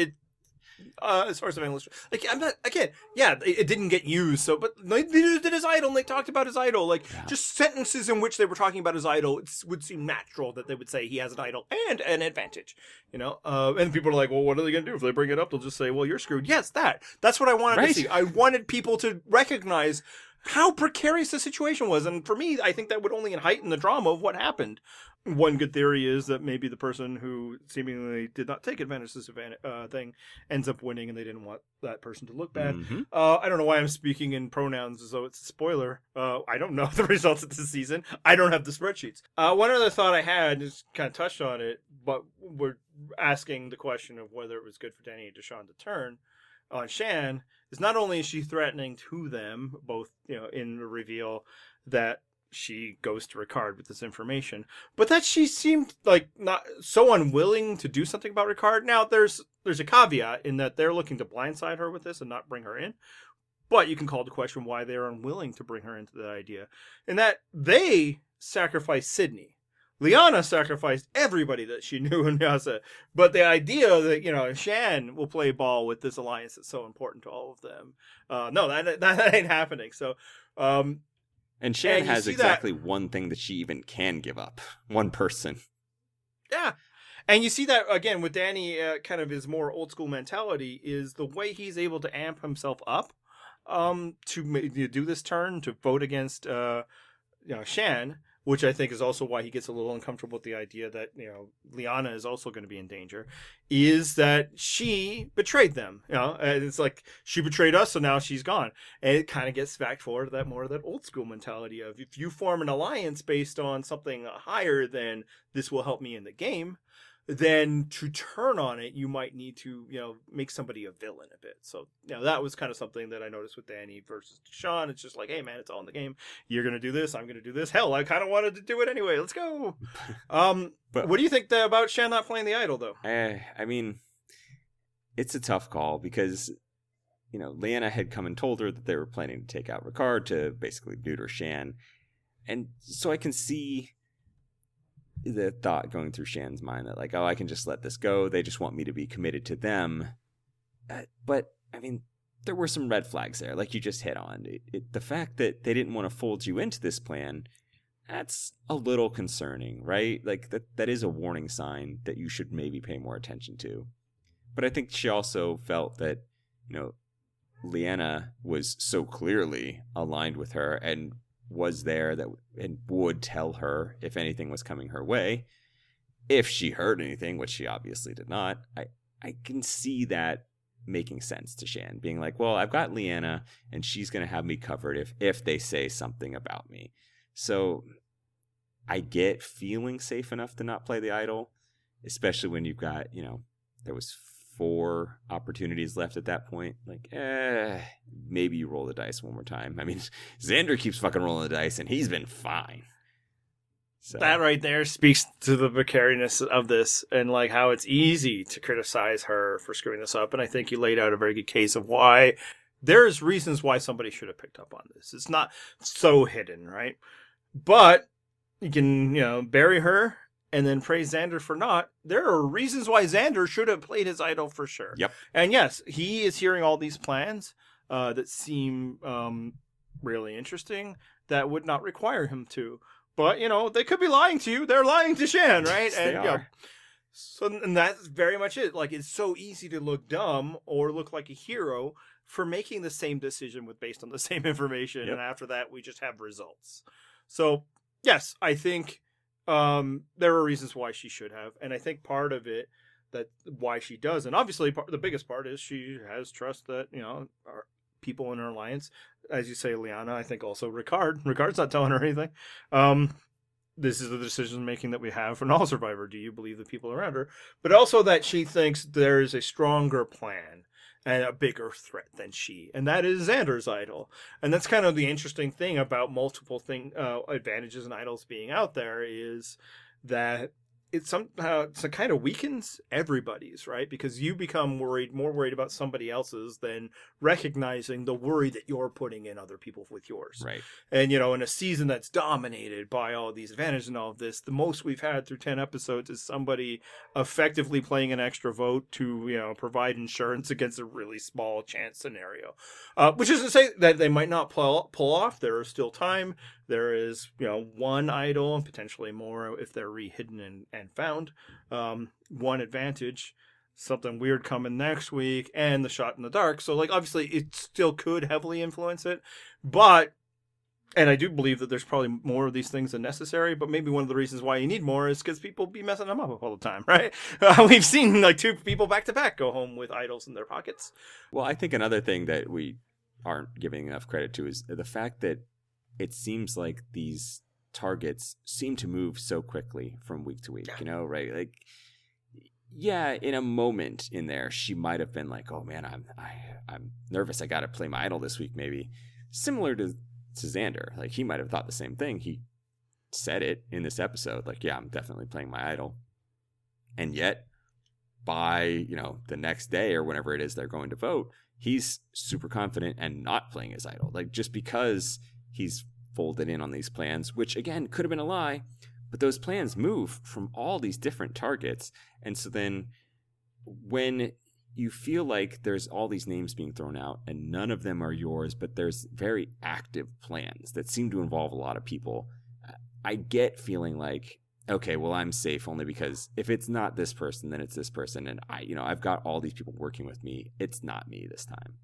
As far as English, I'm not, again, it didn't get used, so, but neither did his idol, and they talked about his idol, just sentences in which they were talking about his idol, it would seem natural that they would say he has an idol and an advantage, and people are like, well, what are they going to do? If they bring it up, they'll just say, well, you're screwed. Yes, that's what I wanted to see. I wanted people to recognize how precarious the situation was, and for me, I think that would only heighten the drama of what happened. One good theory is that maybe the person who seemingly did not take advantage of this thing ends up winning, and they didn't want that person to look bad. Mm-hmm. I don't know why I'm speaking in pronouns as though it's a spoiler. I don't know the results of this season. I don't have the spreadsheets. One other thought I had, just kind of touched on it, but we're asking the question of whether it was good for Danny and Deshawn to turn. on Shan is not only is she threatening to them, both, in the reveal that she goes to Ricard with this information, but that she seemed like not so unwilling to do something about Ricard. Now, there's a caveat in that they're looking to blindside her with this and not bring her in. But you can call to question why they're unwilling to bring her into that idea. And that they sacrificed Sydney. Liana sacrificed everybody that she knew in Nyasa. But the idea that, Shan will play ball with this alliance that's so important to all of them. No, that ain't happening. So, and Shan has exactly one thing that she even can give up. One person. Yeah. And you see that, again, with Danny, kind of his more old school mentality is the way he's able to amp himself up to do this turn, to vote against Shan, which I think is also why he gets a little uncomfortable with the idea that, Liana is also going to be in danger, is that she betrayed them. And it's like she betrayed us, so now she's gone. And it kind of gets back forward to that old school mentality of if you form an alliance based on something higher than this will help me in the game, then to turn on it, you might need to, make somebody a villain a bit. So, that was kind of something that I noticed with Danny versus Deshawn. It's just like, hey, man, it's all in the game. You're going to do this. I'm going to do this. Hell, I kind of wanted to do it anyway. Let's go. But what do you think about Shan not playing the idol, though? I mean, it's a tough call because, Liana had come and told her that they were planning to take out Ricard to basically neuter Shan. And so I can see the thought going through Shan's mind that like, oh, I can just let this go. They just want me to be committed to them. But I mean, there were some red flags there, like you just hit on. The fact that they didn't want to fold you into this plan, that's a little concerning, right? Like that is a warning sign that you should maybe pay more attention to. But I think she also felt that, Liana was so clearly aligned with her and was there and would tell her if anything was coming her way. If she heard anything, which she obviously did not, I can see that making sense to Shan, being like, well, I've got Liana and she's going to have me covered if they say something about me. So I get feeling safe enough to not play the idol, especially when you've got, there was 4 opportunities left at that point. Like, maybe you roll the dice one more time. I mean, Xander keeps fucking rolling the dice, and he's been fine. So that right there speaks to the precariousness of this and like how it's easy to criticize her for screwing this up. And I think you laid out a very good case of why there's reasons why somebody should have picked up on this. It's not so hidden, right? But you can, bury her and then praise Xander for not. There are reasons why Xander should have played his idol for sure. Yep. And yes, he is hearing all these plans that seem really interesting that would not require him to. But, they could be lying to you. They're lying to Shan, right? Yes, they are. So, and that's very much it. Like, it's so easy to look dumb or look like a hero for making the same decision based on the same information. Yep. And after that, we just have results. So, yes, I think there are reasons why she should have. And I think part of it, that why she does, and obviously the biggest part is she has trust that, our people in her alliance, as you say, Liana, I think also Ricard's not telling her anything. This is the decision making that we have for an all survivor. Do you believe the people around her? But also that she thinks there is a stronger plan and a bigger threat than she, and that is Xander's idol. And that's kind of the interesting thing about multiple advantages and idols being out there, is that it kind of weakens everybody's, right? Because you become more worried about somebody else's than recognizing the worry that you're putting in other people with yours. Right. And, in a season that's dominated by all these advantages and all of this, the most we've had through 10 episodes is somebody effectively playing an extra vote to, provide insurance against a really small chance scenario. Which isn't to say that they might not pull off. There is still time. There is, one idol and potentially more if they're re-hidden and found. One advantage, something weird coming next week, and the shot in the dark. So, obviously, it still could heavily influence it. But, and I do believe that there's probably more of these things than necessary, but maybe one of the reasons why you need more is because people be messing them up all the time, right? We've seen, 2 people back-to-back go home with idols in their pockets. Well, I think another thing that we aren't giving enough credit to is the fact that it seems like these targets seem to move so quickly from week to week, right? Like, yeah, in a moment in there, she might have been like, "Oh man, I'm nervous. I got to play my idol this week." Maybe similar to Xander, like he might have thought the same thing. He said it in this episode, like, "Yeah, I'm definitely playing my idol," and yet by the next day or whenever it is they're going to vote, he's super confident and not playing his idol, like just because he's folded in on these plans, which again could have been a lie. But those plans move from all these different targets. And so then when you feel like there's all these names being thrown out and none of them are yours, but there's very active plans that seem to involve a lot of people, I get feeling like, okay, well, I'm safe only because if it's not this person, then it's this person. And I've got all these people working with me. It's not me this time.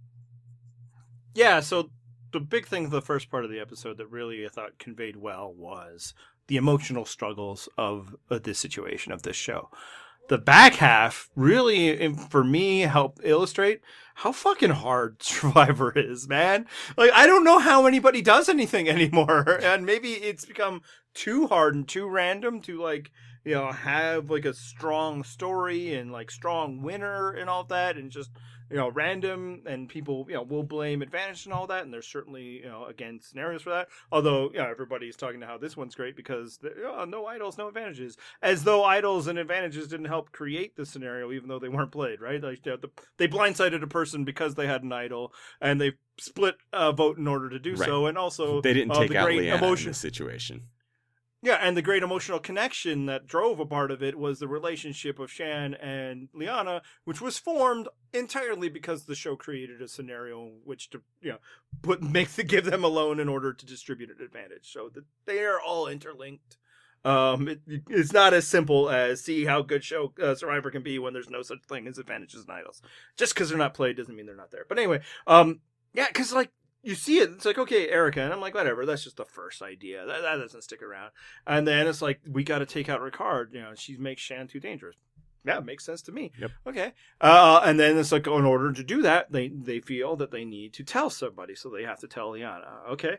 Yeah, so the big thing, the first part of the episode that really I thought conveyed well was the emotional struggles of this situation, of this show. The back half really, for me, helped illustrate how fucking hard Survivor is, man. Like, I don't know how anybody does anything anymore. And maybe it's become too hard and too random to, like, have, like, a strong story and, like, strong winner and all that. And just, random, and people, will blame advantage and all that. And there's certainly, again, scenarios for that. Although, everybody's talking to how this one's great because no idols, no advantages. As though idols and advantages didn't help create the scenario, even though they weren't played, right? Like, they blindsided a person because they had an idol, and they split a vote in order to do so. And also, they didn't take the out great Liana in this situation. Yeah, and the great emotional connection that drove a part of it was the relationship of Shan and Liana, which was formed entirely because the show created a scenario in which to, give them a loan in order to distribute an advantage. So that they are all interlinked. It's not as simple as see how good Survivor can be when there's no such thing as advantages and idols. Just because they're not played doesn't mean they're not there. But anyway, because like, you see it, it's like, okay, Erica, and I'm like, whatever, that's just the first idea. That doesn't stick around. And then it's like, we got to take out Ricard. She makes Shan too dangerous. Yeah, it makes sense to me. Yep. Okay. And then it's like, in order to do that, they feel that they need to tell somebody, so they have to tell Liana. Okay.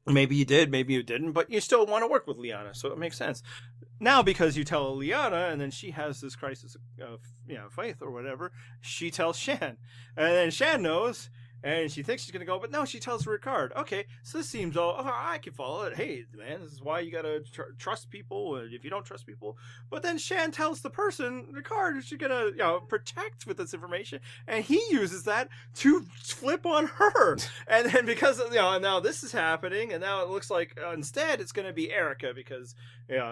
Maybe you did, maybe you didn't, but you still want to work with Liana, so it makes sense. Now, because you tell Liana, and then she has this crisis of faith or whatever, she tells Shan. And then Shan knows, and she thinks she's going to go, but no, she tells Ricard. Okay, so this seems I can follow it. Hey, man, this is why you got to trust people if you don't trust people. But then Shan tells the person, Ricard, she's going to protect with this information, and he uses that to flip on her. And then because, now this is happening, and now it looks like instead it's going to be Erica because,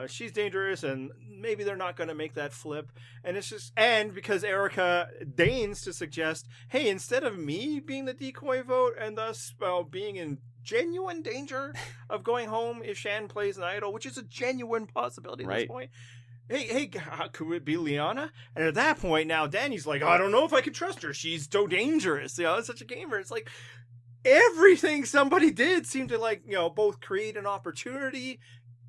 she's dangerous, and maybe they're not going to make that flip. And it's just, and because Erica deigns to suggest, hey, instead of me being the decoy vote and thus being in genuine danger of going home if Shan plays an idol, which is a genuine possibility at this point. Hey, could it be Liana? And at that point, now Danny's like, I don't know if I can trust her. She's so dangerous. It's such a gamer. It's like everything somebody did seemed to both create an opportunity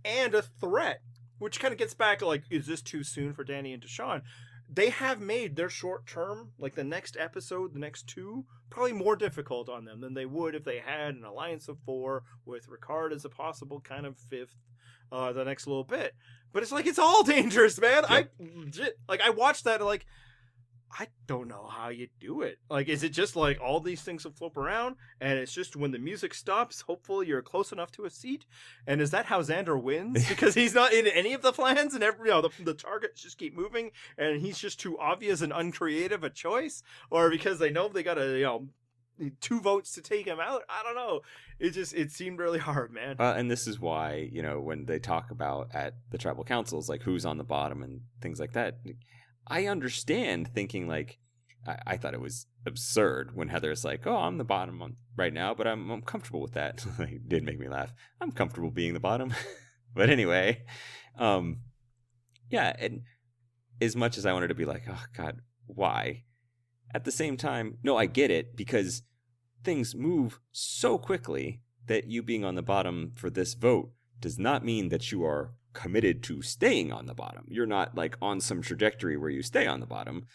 and a threat, which kind of gets back to like, is this too soon for Danny and Deshawn? They have made their short term, like the next episode, the next two, probably more difficult on them than they would if they had an alliance of 4 with Ricard as a possible kind of 5th the next little bit. But it's like, it's all dangerous, man. Yep. I watched that like, I don't know how you do it. Like, is it just like all these things will flip around and it's just when the music stops, hopefully you're close enough to a seat? And is that how Xander wins? Because he's not in any of the plans and the targets just keep moving and he's just too obvious and uncreative a choice? Or because they know they got to, 2 votes to take him out? I don't know. It seemed really hard, man. And this is why, when they talk about at the tribal councils, like who's on the bottom and things like that, I understand thinking like, I thought it was absurd when Heather's like, oh, I'm the bottom right now, but I'm comfortable with that. It did make me laugh. I'm comfortable being the bottom. But anyway, and as much as I wanted to be like, oh God, why? At the same time, no, I get it, because things move so quickly that you being on the bottom for this vote does not mean that you are committed to staying on the bottom. You're not like on some trajectory where you stay on the bottom.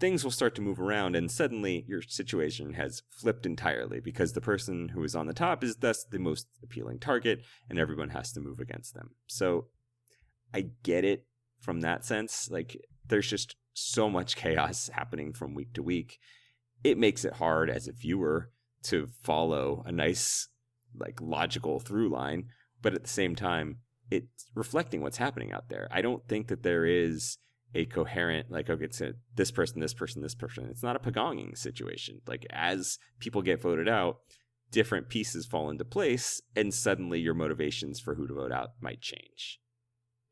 Things will start to move around and suddenly your situation has flipped entirely because the person who is on the top is thus the most appealing target and everyone has to move against them. So I get it from that sense. Like, there's just so much chaos happening from week to week. It makes it hard as a viewer to follow a nice, like, logical through line, but at the same time, it's reflecting what's happening out there. I don't think that there is a coherent, like, okay, it's this person, this person, this person. It's not a pagonging situation. Like, as people get voted out, different pieces fall into place, and suddenly your motivations for who to vote out might change.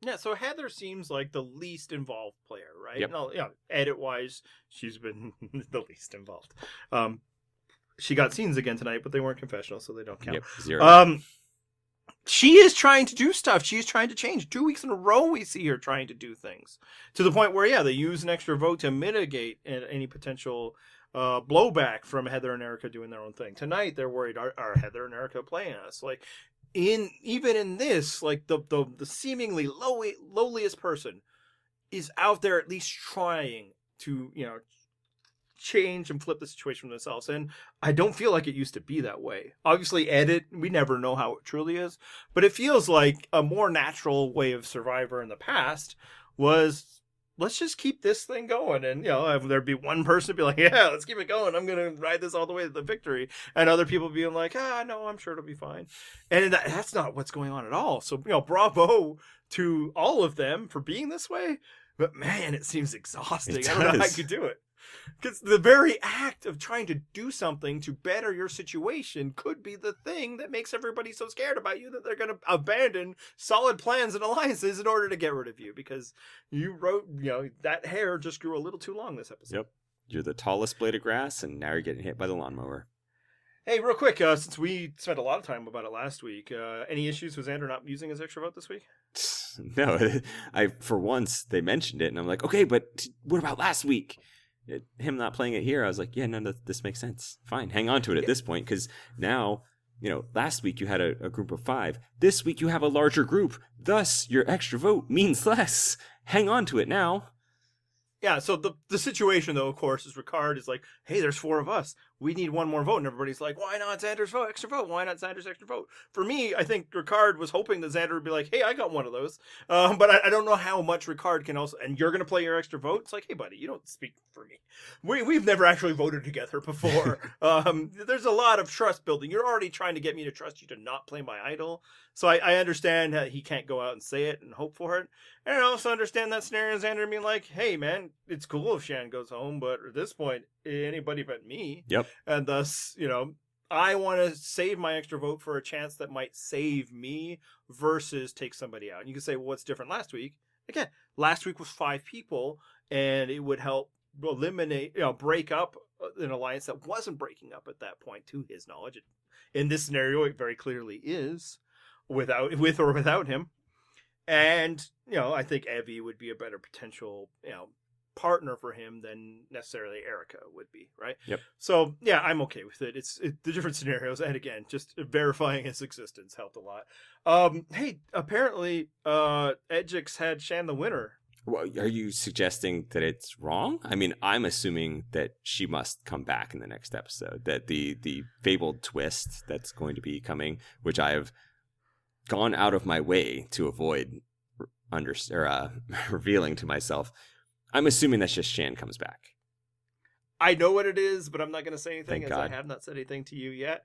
Yeah, so Heather seems like the least involved player, right? Yep. No, yeah, edit-wise, she's been the least involved. She got scenes again tonight, but they weren't confessional, so they don't count. Yep, 0. She is trying to do stuff. She is trying to change. 2 weeks in a row, we see her trying to do things. To the point where, yeah, they use an extra vote to mitigate any potential blowback from Heather and Erica doing their own thing. Tonight, they're worried, are Heather and Erica playing us? Like, even in this, like, the seemingly lowliest person is out there at least trying to, change and flip the situation for themselves. And I don't feel like it used to be that way. Obviously, edit, we never know how it truly is, but it feels like a more natural way of Survivor in the past was, let's just keep this thing going. And, there'd be one person be like, yeah, let's keep it going. I'm going to ride this all the way to the victory. And other people being like, no, I'm sure it'll be fine. And that's not what's going on at all. So, bravo to all of them for being this way. But man, it seems exhausting. I don't know how I could do it. Because the very act of trying to do something to better your situation could be the thing that makes everybody so scared about you that they're going to abandon solid plans and alliances in order to get rid of you. Because you wrote, that hair just grew a little too long this episode. Yep. You're the tallest blade of grass, and now you're getting hit by the lawnmower. Hey, real quick, since we spent a lot of time about it last week, any issues with Xander not using his extra vote this week? No, for once, they mentioned it, and I'm like, okay, but what about last week? Him not playing it here, I was like, yeah, no, this makes sense. Fine, hang on to it at this point, because now, last week you had a group of 5. This week you have a larger group. Thus, your extra vote means less. Hang on to it now. Yeah, so the situation, though, of course, is Ricard is like, hey, there's 4 of us. We need one more vote. And everybody's like, why not Xander's vote, extra vote? Why not Xander's extra vote? For me, I think Ricard was hoping that Xander would be like, hey, I got one of those. But I don't know how much Ricard can also, and you're going to play your extra vote? It's like, hey, buddy, you don't speak for me. We've never actually voted together before. There's a lot of trust building. You're already trying to get me to trust you to not play my idol. So I understand that he can't go out and say it and hope for it. And I also understand that scenario of Xander being like, hey, man, it's cool if Shan goes home, but at this point, anybody but me. Yep. And thus, I want to save my extra vote for a chance that might save me versus take somebody out. And you can say, well, what's different last week? Again, last week was 5 people, and it would help eliminate, break up an alliance that wasn't breaking up at that point, to his knowledge. In this scenario, it very clearly is, with or without him. And, I think Evie would be a better potential, partner for him than necessarily Erica would be, right? Yep. So, yeah, I'm okay with it. It's the different scenarios. And again, just verifying his existence helped a lot. Hey, apparently, Edgic's had Shan the winner. Well, are you suggesting that it's wrong? I mean, I'm assuming that she must come back in the next episode, that the fabled twist that's going to be coming, which I have gone out of my way to avoid revealing to myself. I'm assuming that's just Shan comes back. I know what it is, but I'm not going to say anything. Thank as God. I have not said anything to you yet.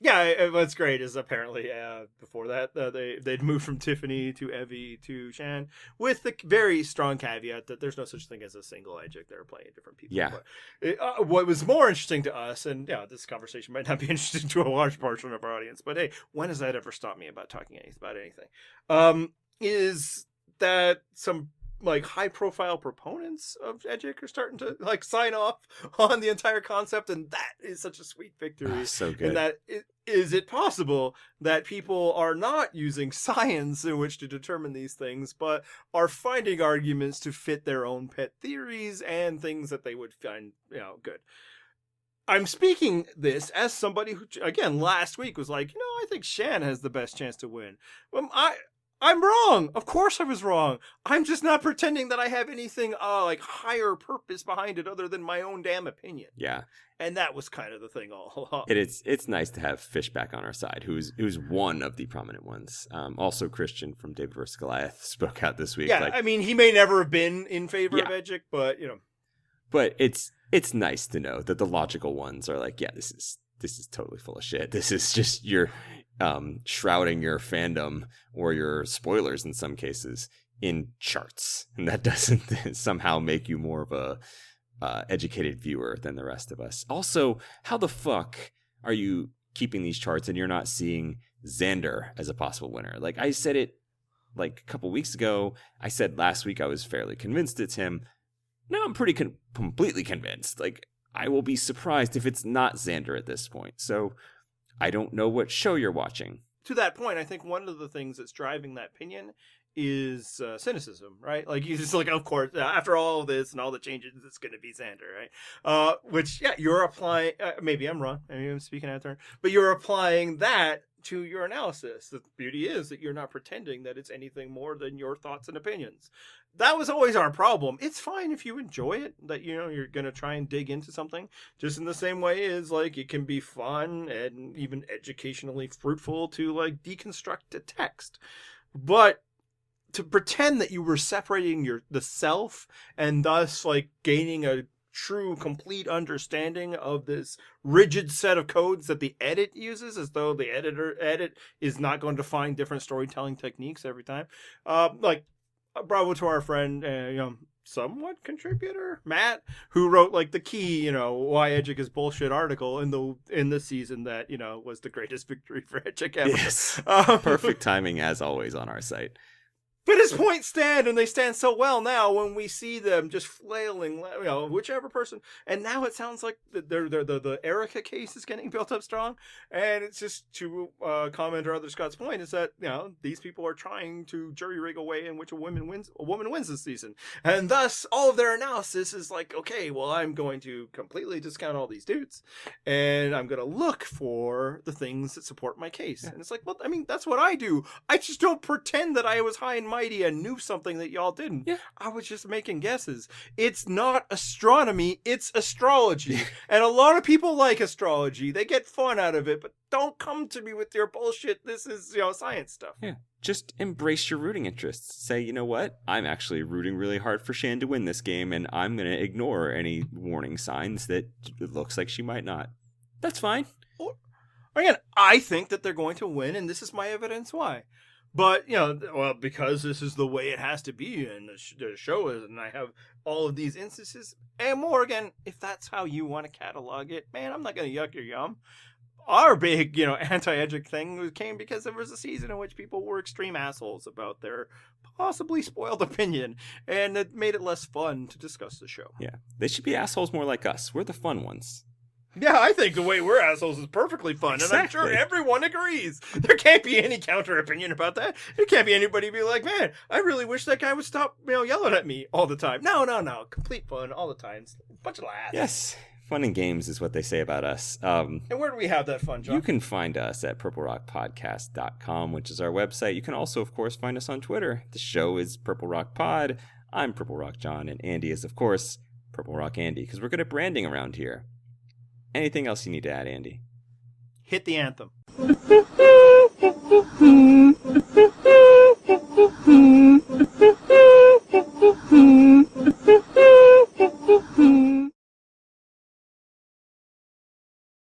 Yeah, what's great is apparently before that they'd moved from Tiffany to Evie to Shan with the very strong caveat that there's no such thing as a single edgic. They're playing different people. Yeah. But what was more interesting to us, and this conversation might not be interesting to a large portion of our audience, but hey, when has that ever stopped me about talking about anything? Is that some high profile proponents of edgic are starting to sign off on the entire concept, and that is such a sweet victory. So good. And that is it possible that people are not using science in which to determine these things, but are finding arguments to fit their own pet theories and things that they would find good. I'm speaking this as somebody who, again, last week was like, I think Shan has the best chance to win. I'm wrong. Of course I was wrong. I'm just not pretending that I have anything like higher purpose behind it other than my own damn opinion. Yeah. And that was kind of the thing all along. It's nice to have Fish back on our side, who's one of the prominent ones. Also, Christian from David vs. Goliath spoke out this week. Yeah, like, I mean, he may never have been in favor of edgic, but But it's nice to know that the logical ones are like, yeah, this is totally full of shit. This is just your shrouding your fandom or your spoilers in some cases in charts, and that doesn't somehow make you more of a educated viewer than the rest of us. Also, how the fuck are you keeping these charts and you're not seeing Xander as a possible winner? Like, I said it like a couple weeks ago. I said last week I was fairly convinced it's him. Now I'm pretty completely convinced. Like, I will be surprised if it's not Xander at this point. So I don't know what show you're watching. To that point, I think one of the things that's driving that opinion is cynicism, right? Like, you just like, of course, after all of this and all the changes, it's going to be Xander, right? Which, yeah, you're applying, maybe I'm wrong, maybe I'm speaking out of turn, but you're applying that to your analysis. The beauty is that you're not pretending that it's anything more than your thoughts and opinions. That was always our problem. It's fine if you enjoy it, that, you're going to try and dig into something, just in the same way as, like, it can be fun and even educationally fruitful to, like, deconstruct a text. But to pretend that you were separating the self and thus, like, gaining a true, complete understanding of this rigid set of codes that the edit uses, as though the edit is not going to find different storytelling techniques every time. Bravo to our friend, somewhat contributor, Matt, who wrote like the key, why edgic is bullshit article in the season that, was the greatest victory for edgic ever. Yes. Perfect timing as always on our site. But his points stand, and they stand so well now when we see them just flailing, whichever person. And now it sounds like the Erica case is getting built up strong. And it's just to comment or other Scott's point is that, these people are trying to jury rig a way in which a woman wins this season. And thus, all of their analysis is like, okay, well, I'm going to completely discount all these dudes. And I'm going to look for the things that support my case. Yeah. And it's like, well, I mean, that's what I do. I just don't pretend that I was high and mighty and knew something that y'all didn't. Yeah. I was just making guesses. It's not astronomy, it's astrology. And a lot of people like astrology. They get fun out of it, but don't come to me with your bullshit. This is, science stuff. Yeah. Just embrace your rooting interests. Say, you know what? I'm actually rooting really hard for Shan to win this game, and I'm going to ignore any warning signs that it looks like she might not. That's fine. Again, I think that they're going to win, and this is my evidence why. But, because this is the way it has to be, and the show is, and I have all of these instances, and more, again, if that's how you want to catalog it, man, I'm not going to yuck your yum. Our big, anti-edgic thing came because there was a season in which people were extreme assholes about their possibly spoiled opinion, and it made it less fun to discuss the show. Yeah, they should be assholes more like us. We're the fun ones. Yeah, I think the way we're assholes is perfectly fun, Exactly. And I'm sure everyone agrees. There can't be any counter opinion about that. There can't be anybody be like, man, I really wish that guy would stop, yelling at me all the time. No. Complete fun all the time. Bunch of laughs. Yes, fun and games is what they say about us. And where do we have that fun, John? You can find us at purplerockpodcast.com, which is our website. You can also, of course, find us on Twitter. The show is Purple Rock Pod. I'm Purple Rock John, and Andy is, of course, Purple Rock Andy, because we're good at branding around here. Anything else you need to add, Andy? Hit the anthem.